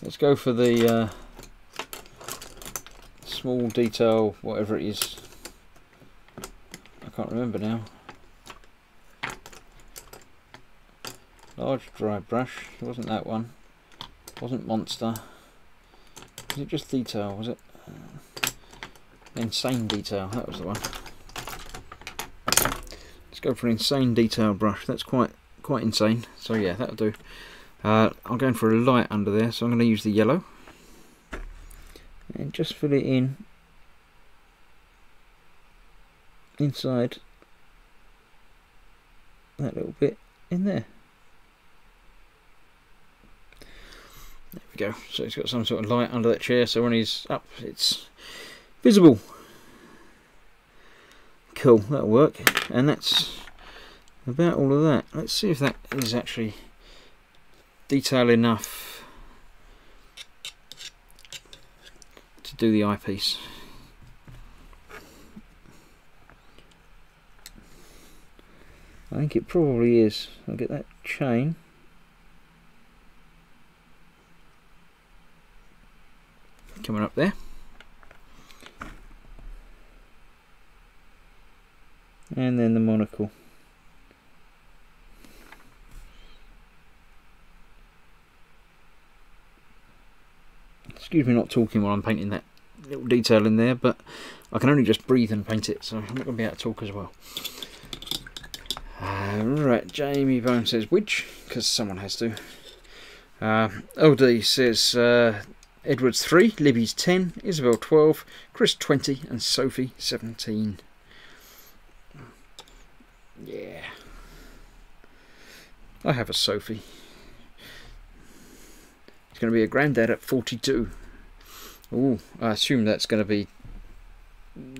Let's go for the small detail, whatever it is. I can't remember now. Large dry brush. It wasn't that one. It wasn't monster. Was it just detail? Was it insane detail? That was the one. Let's go for an insane detail brush. That's quite insane. So yeah, that'll do. I'm going for a light under there, so I'm going to use the yellow and just fill it in inside that little bit in there. There we go. So it's got some sort of light under that chair, so when he's up, it's visible. Cool, that'll work. And that's about all of that. Let's see if that is actually detail enough to do the eyepiece. I think it probably is. I'll get that chain. Coming up there. And then the monocle. Excuse me not talking while I'm painting that little detail in there, but I can only just breathe and paint it, so I'm not going to be able to talk as well. Right, Jamie Bone says which, because someone has to. LD says Edward's 3, Libby's 10, Isabel 12, Chris 20, and Sophie 17. Yeah. I have a Sophie. It's going to be a granddad at 42. Ooh, I assume that's going to be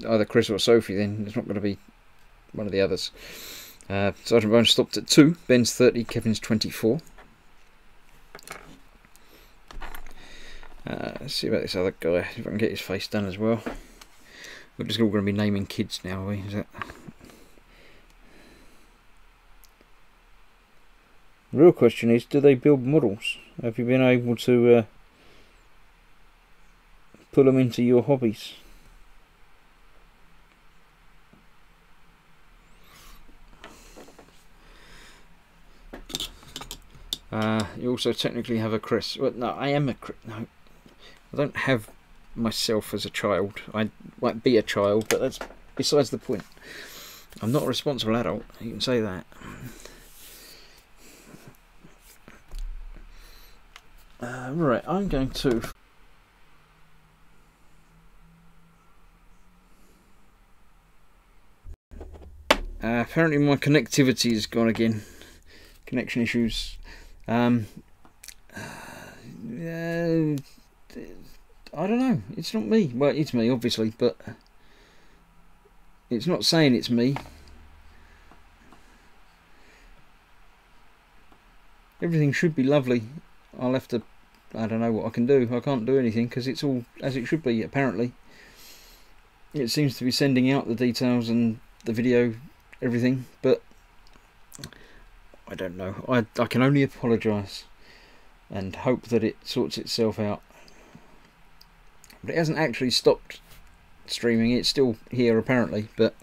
either Chris or Sophie then. It's not going to be one of the others. Sergeant Bones stopped at 2. Ben's 30, Kevin's 24. Let's see about this other guy, if I can get his face done as well. We're just all going to be naming kids now, are we? Is that... The real question is, do they build models? Have you been able to put them into your hobbies? You also technically have a Chris. Well, no, I am a Chris. No, I don't have myself as a child. I might be a child, but that's besides the point. I'm not a responsible adult. You can say that. Right, I'm going to... apparently my connectivity is gone again. Connection issues. I don't know. It's not me. Well, it's me, obviously, but it's not saying it's me. Everything should be lovely. I'll have to... I don't know what I can do. I can't do anything because it's all as it should be, apparently. It seems to be sending out the details and the video, everything, but I don't know. I can only apologise and hope that it sorts itself out. But it hasn't actually stopped streaming. It's still here, apparently, but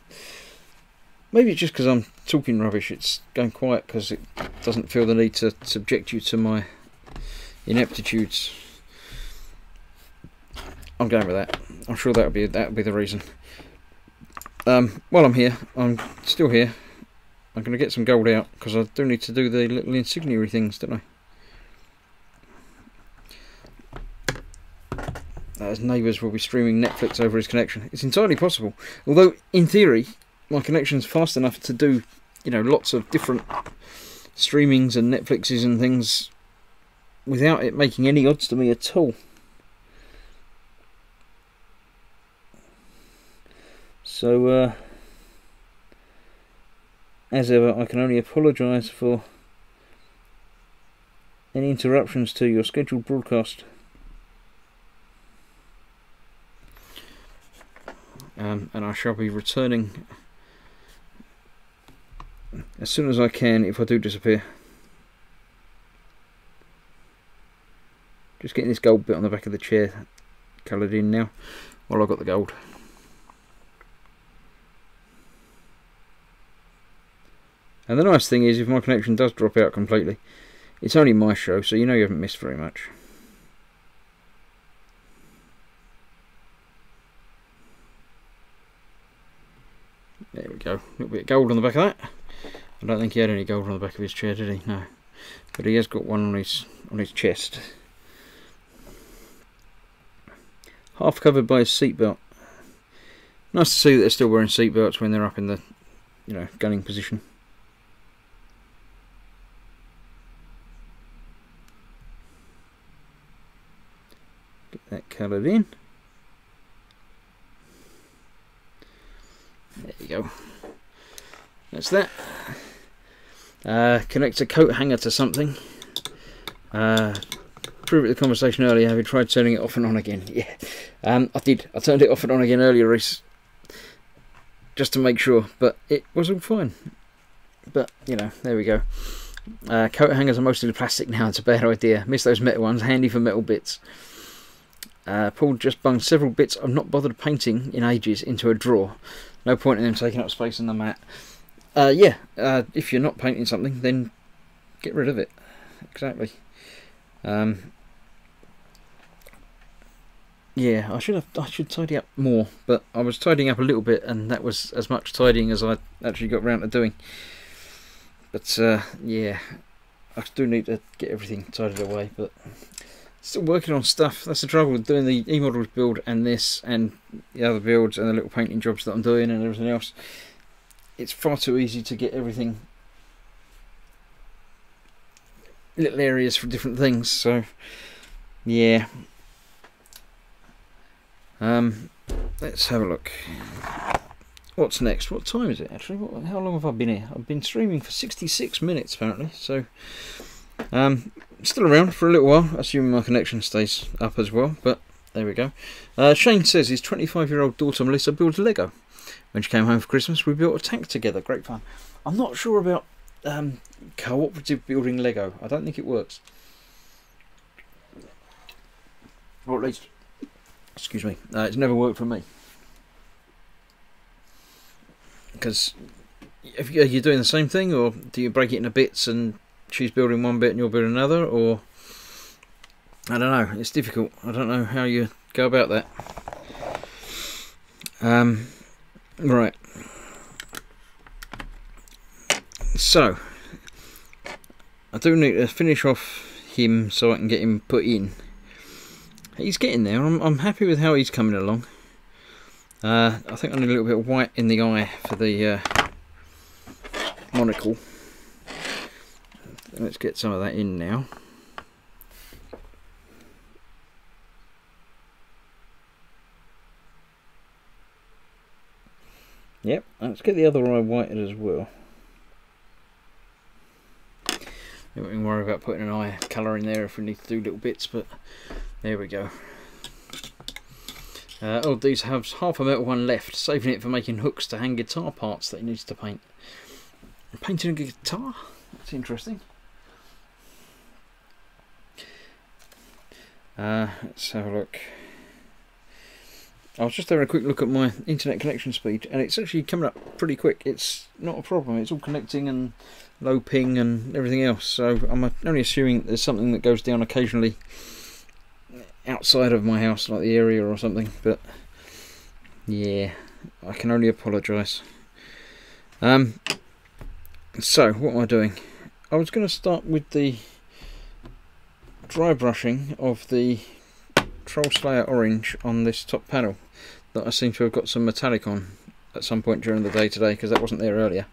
maybe it's just because I'm talking rubbish. It's going quiet because it doesn't feel the need to subject you to my ineptitudes. I'm going with that. I'm sure that'll be the reason. While I'm here, I'm still here. I'm going to get some gold out because I do need to do the little insigniary things, don't I? As neighbours will be streaming Netflix over his connection. It's entirely possible. Although, in theory, my connection's fast enough to do you know, lots of different streamings and Netflixes and things without it making any odds to me at all. So as ever, I can only apologise for any interruptions to your scheduled broadcast. And I shall be returning as soon as I can if I do disappear. Just getting this gold bit on the back of the chair coloured in now while I've got the gold. And the nice thing is, if my connection does drop out completely, it's only my show, so you know you haven't missed very much. There we go. A little bit of gold on the back of that. I don't think he had any gold on the back of his chair, did he? No. But he has got one on his chest. Half covered by his seatbelt. Nice to see that they're still wearing seatbelts when they're up in the, you know, gunning position. Get that coloured in. There you go. That's that. Connect a coat hanger to something. Prove it the conversation earlier. Have you tried turning it off and on again? Yeah, I did. I turned it off and on again earlier, Reese, just to make sure, but it was all fine. But you know, there we go. Coat hangers are mostly plastic now. It's a bad idea. Miss those metal ones. Handy for metal bits. Paul just bunged several bits I've not bothered painting in ages into a drawer. No point in them taking up space in the mat. Yeah, if you're not painting something, then get rid of it. Exactly. Yeah, I should tidy up more, but I was tidying up a little bit, and that was as much tidying as I actually got round to doing. But yeah, I do need to get everything tidied away, but still working on stuff. That's the trouble with doing the E-Models build and this and the other builds and the little painting jobs that I'm doing and everything else. It's far too easy to get everything, little areas for different things, so yeah. Let's have a look. What's next? What time is it actually? How long have I been here? I've been streaming for 66 minutes apparently, so still around for a little while, assuming my connection stays up as well, but there we go. Shane says his 25-year-old daughter Melissa builds Lego. When she came home for Christmas, we built a tank together. Great fun. I'm not sure about cooperative building Lego. I don't think it works. Or at least, excuse me, it's never worked for me. Because are you doing the same thing, or do you break it into bits and she's building one bit and you're building another, or I don't know. It's difficult. I don't know how you go about that. Right. So I do need to finish off him so I can get him put in. He's getting there. I'm happy with how he's coming along. I think I need a little bit of white in the eye for the monocle. Let's get some of that in now. Yep, let's get the other eye whited as well. We won't worry about putting an eye colour in there if we need to do little bits, but there we go. Oh, these have half a metal one left, saving it for making hooks to hang guitar parts that he needs to paint. Painting a guitar? That's interesting. Let's have a look. I was just having a quick look at my internet connection speed, and it's actually coming up pretty quick. It's not a problem. It's all connecting and low ping and everything else. So I'm only assuming there's something that goes down occasionally outside of my house, like the area or something. But yeah, I can only apologise. So what am I doing? I was going to start with the dry brushing of the Troll Slayer Orange on this top panel that I seem to have got some metallic on at some point during the day today, because that wasn't there earlier.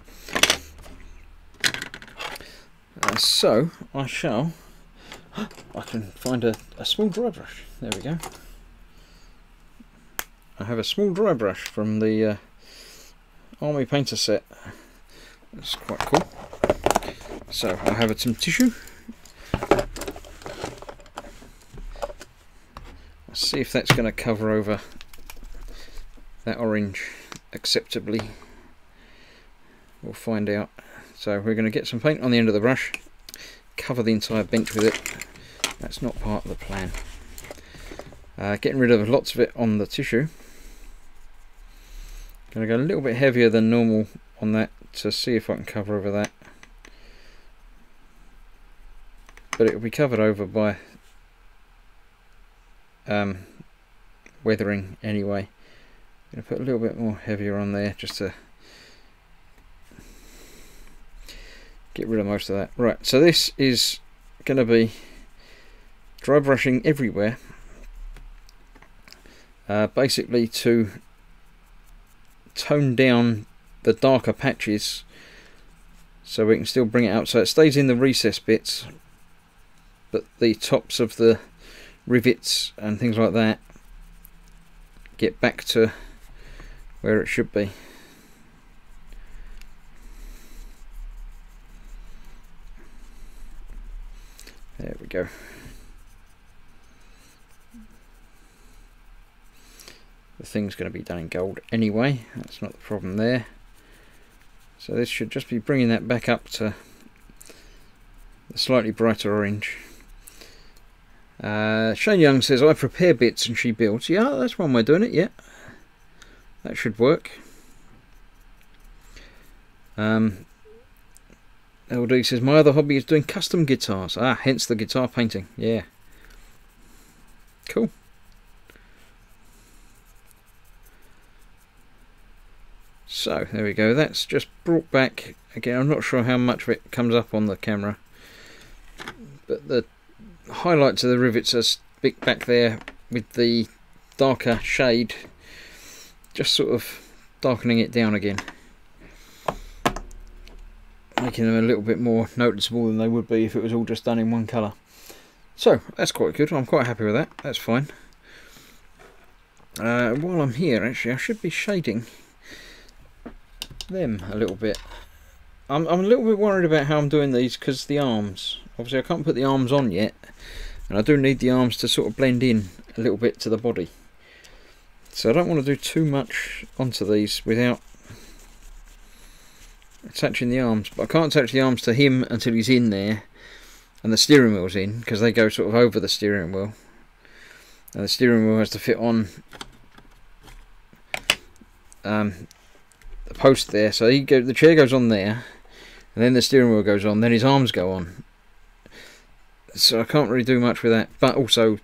So I can find a small dry brush. There we go. I have a small dry brush from the Army Painter set. That's quite cool. So I have some tissue. Let's see if that's going to cover over that orange acceptably. We'll find out. So we're going to get some paint on the end of the brush, cover the entire bench with it. That's not part of the plan. Getting rid of lots of it on the tissue. Going to go a little bit heavier than normal on that to see if I can cover over that. But it will be covered over by weathering anyway. I'm going to put a little bit more heavier on there just to get rid of most of that. Right, so this is going to be dry brushing everywhere, basically to tone down the darker patches so we can still bring it out so it stays in the recess bits, but the tops of the rivets and things like that get back to where it should be. There we go. The thing's going to be done in gold anyway, that's not the problem there. So this should just be bringing that back up to the slightly brighter orange. Shane Young says, I prepare bits and she builds. Yeah, that's one way of doing it, yeah. That should work. LD says, my other hobby is doing custom guitars. Ah, hence the guitar painting. Yeah. Cool. So, there we go. That's just brought back, again, I'm not sure how much of it comes up on the camera, but the highlights of the rivets are back there with the darker shade, just sort of darkening it down again, making them a little bit more noticeable than they would be if it was all just done in one colour. So that's quite good. I'm quite happy with that. That's fine. While I'm here, actually, I should be shading them a little bit. I'm a little bit worried about how I'm doing these because the arms, obviously I can't put the arms on yet, and I do need the arms to sort of blend in a little bit to the body. So I don't want to do too much onto these without attaching the arms, but I can't attach the arms to him until he's in there and the steering wheel's in, because they go sort of over the steering wheel, and the steering wheel has to fit on the post there. So the chair goes on there, and then the steering wheel goes on, then his arms go on. So I can't really do much with that, but also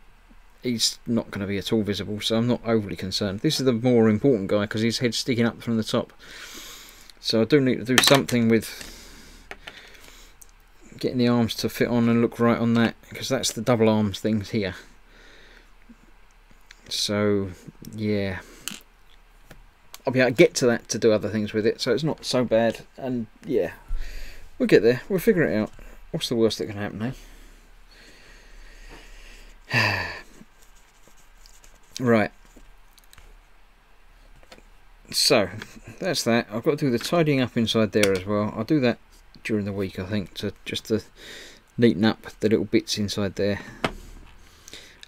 he's not going to be at all visible, so I'm not overly concerned. This is the more important guy because his head's sticking up from the top. So I do need to do something with getting the arms to fit on and look right on that, because that's the double arms things here. So yeah, I'll be able to get to that to do other things with it, so it's not so bad. And yeah, we'll get there, we'll figure it out. What's the worst that can happen, eh? Right, so that's that. I've got to do the tidying up inside there as well. I'll do that during the week, I think, to neaten up the little bits inside there.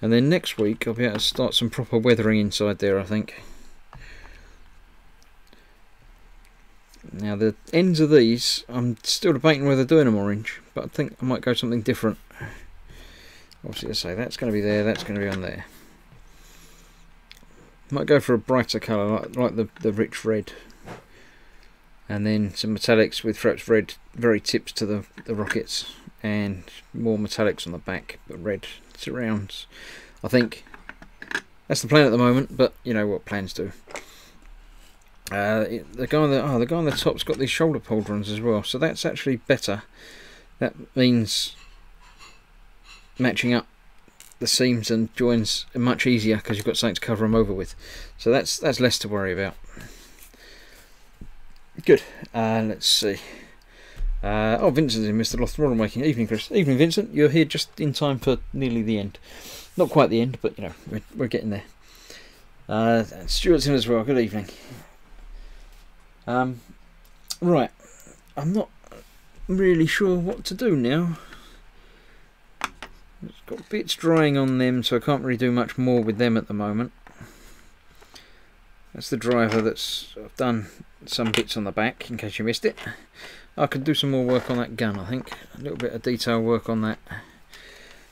And then next week I'll be able to start some proper weathering inside there, I think. Now the ends of these, I'm still debating whether doing them orange, but I think I might go something different. Obviously, I say that's going to be there, that's going to be on there. Might go for a brighter colour, like the rich red, and then some metallics with perhaps red very tips to the rockets, and more metallics on the back, but red surrounds. I think that's the plan at the moment, but you know what plans do. The guy on the top's got these shoulder pauldrons as well, so that's actually better. That means matching up the seams and joins are much easier because you've got something to cover them over with. So that's less to worry about. Good. Let's see. Oh, Vincent's in Mr. Loth Model Making. Evening, Chris. Evening, Vincent. You're here just in time for nearly the end. Not quite the end, but you know, we're getting there. Stuart's in as well. Good evening. Right, I'm not really sure what to do now. It's got bits drying on them, so I can't really do much more with them at the moment. That's the driver I've done some bits on the back, in case you missed it. I could do some more work on that gun, I think. A little bit of detail work on that.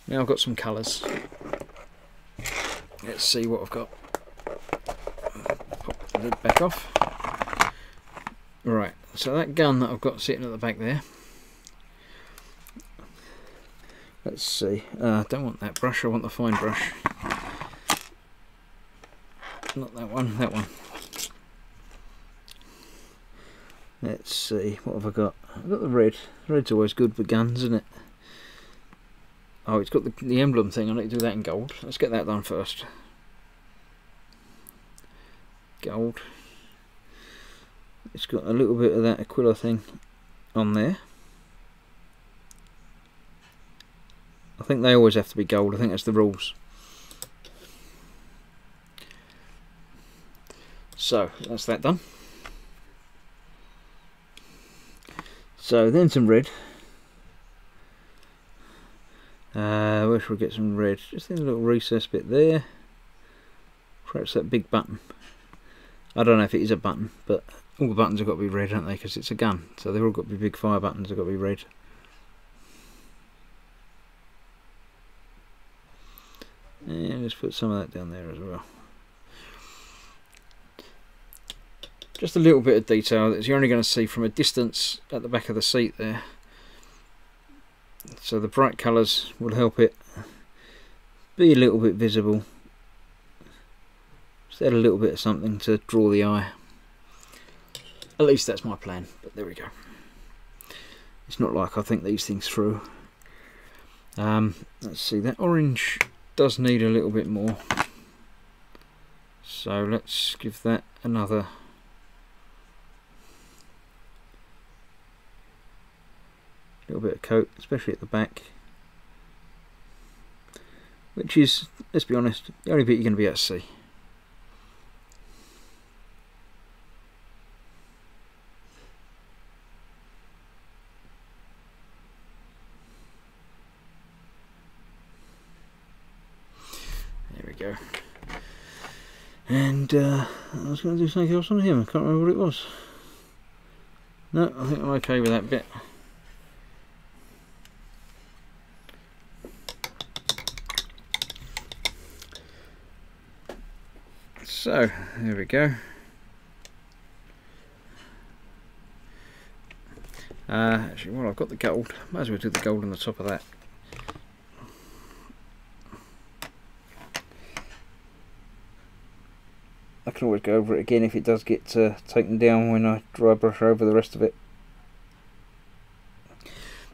Now I've got some colours. Let's see what I've got. Pop the lid back off. Right, so that gun that I've got sitting at the back there. Let's see. I don't want that brush, I want the fine brush. Not that one, that one. Let's see, what have I got? I've got the red. Red's always good for guns, isn't it? Oh, it's got the emblem thing. I need to do that in gold. Let's get that done first. Gold. It's got a little bit of that Aquila thing on there. I think they always have to be gold. I think that's the rules. So that's that done. So then some red. Where should we get some red? Just in a little recess bit there. Perhaps that big button. I don't know if it is a button, but all the buttons have got to be red, haven't they? Because it's a gun, so they've all got to be big fire buttons. They've got to be red. And let's put some of that down there as well. Just a little bit of detail that you're only going to see from a distance at the back of the seat there. So the bright colours will help it be a little bit visible. Just add a little bit of something to draw the eye. At least that's my plan, but there we go. It's not like I think these things through. Let's see, that orange does need a little bit more. So let's give that another little bit of coat, especially at the back, which is, let's be honest, the only bit you're going to be able to see. There we go. And I was going to do something else on him. I can't remember what it was. No, I think I'm okay with that bit. So, there we go. Actually, well, I've got the gold. Might as well do the gold on the top of that. I can always go over it again if it does get taken down when I dry brush over the rest of it.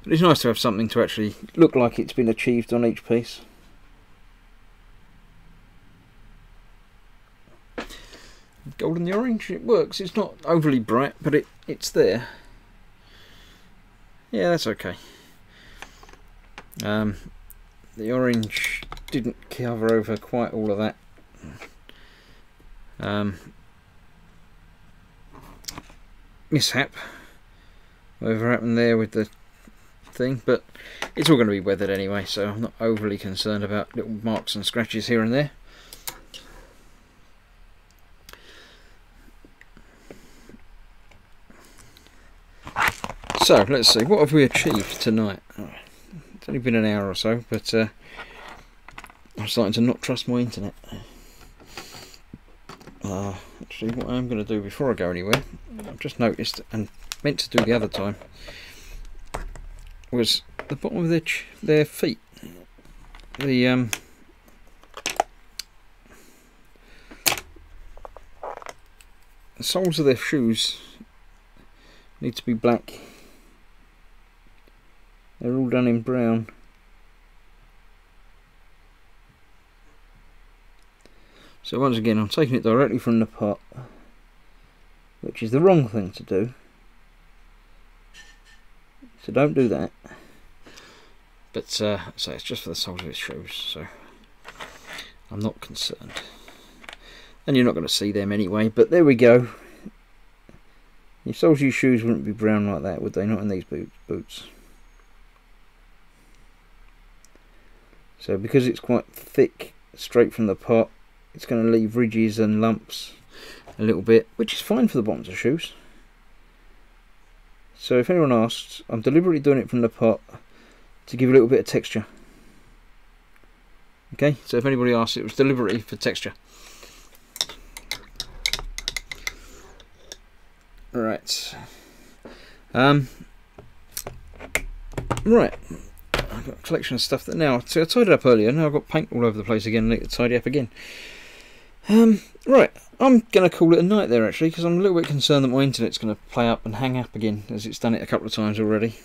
But it's nice to have something to actually look like it's been achieved on each piece. Gold and the orange, it works. It's not overly bright, but it's there. Yeah, that's okay. The orange didn't cover over quite all of that. Mishap, whatever happened there with the thing, but it's all going to be weathered anyway, so I'm not overly concerned about little marks and scratches here and there. So let's see, what have we achieved tonight? It's only been an hour or so, but I'm starting to not trust my internet. Actually, what I'm going to do before I go anywhere, I've just noticed and meant to do the other time, was the bottom of their feet. The soles of their shoes need to be black. They're all done in brown. So once again, I'm taking it directly from the pot, which is the wrong thing to do. so don't do that. But so it's just for the soles of his shoes, so I'm not concerned. And you're not going to see them anyway, but there we go. Your soles of your shoes wouldn't be brown like that, would they? Not in these boots. So because it's quite thick, straight from the pot, it's going to leave ridges and lumps a little bit, which is fine for the bottoms of shoes. So if anyone asks, I'm deliberately doing it from the pot to give a little bit of texture. Okay, so if anybody asks, it was deliberately for texture. Right. Right. I've got a collection of stuff that now. So I tidied up earlier. Now I've got paint all over the place again. And I need to tidy up again. Right. I'm going to call it a night there actually, because I'm a little bit concerned that my internet's going to play up and hang up again, as it's done it a couple of times already.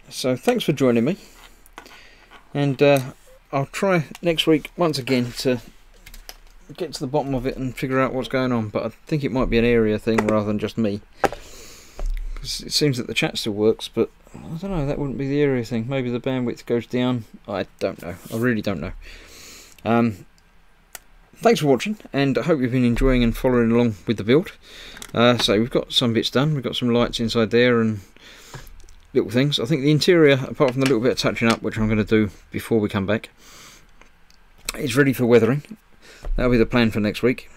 So thanks for joining me, and I'll try next week once again to get to the bottom of it and figure out what's going on, but I think it might be an area thing rather than just me, because it seems that the chat still works, but I don't know, that wouldn't be the area thing. Maybe the bandwidth goes down. I don't know. I really don't know. Thanks for watching, and I hope you've been enjoying and following along with the build. So we've got some bits done. We've got some lights inside there and little things. I think the interior, apart from the little bit of touching up, which I'm going to do before we come back, is ready for weathering. That'll be the plan for next week.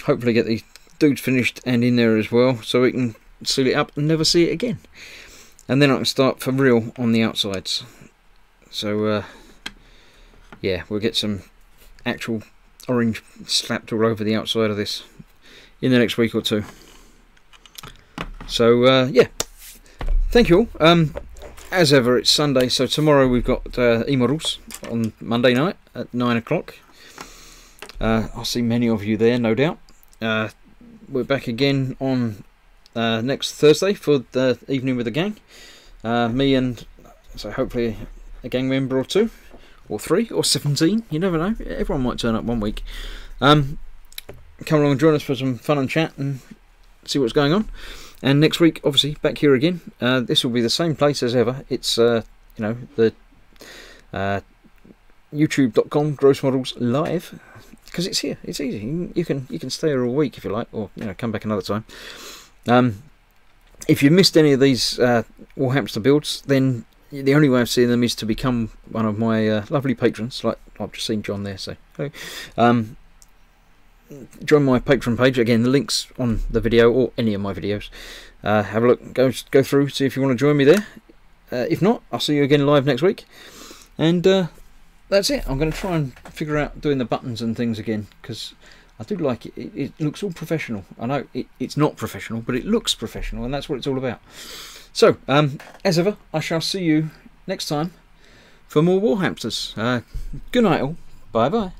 Hopefully get these dudes finished and in there as well, so we can seal it up and never see it again. And then I can start for real on the outsides. So yeah, we'll get some actual orange slapped all over the outside of this in the next week or two. So yeah, thank you all. As ever, it's Sunday, so tomorrow we've got eModels on Monday night at 9 o'clock. I'll see many of you there, no doubt. We're back again on next Thursday for the evening with the gang. Me and, so hopefully a gang member or two, or 3, or 17, you never know. Everyone might turn up one week. Come along and join us for some fun and chat and see what's going on. And next week, obviously, back here again. This will be the same place as ever. It's you know, the youtube.com Gross Models Live, because it's here. It's easy. You can stay here all week if you like, or you know, come back another time. If you missed any of these Warhamster builds, then the only way of seeing them is to become one of my lovely patrons. Like I've just seen John there, so hello. Join my Patreon page. Again, the link's on the video or any of my videos. Have a look, go through, see if you want to join me there. If not, I'll see you again live next week. And that's it. I'm going to try and figure out doing the buttons and things again, because I do like it. It looks all professional. I know it's not professional, but it looks professional, and that's what it's all about. So, as ever, I shall see you next time for more Warhamsters. Good night all. Bye bye.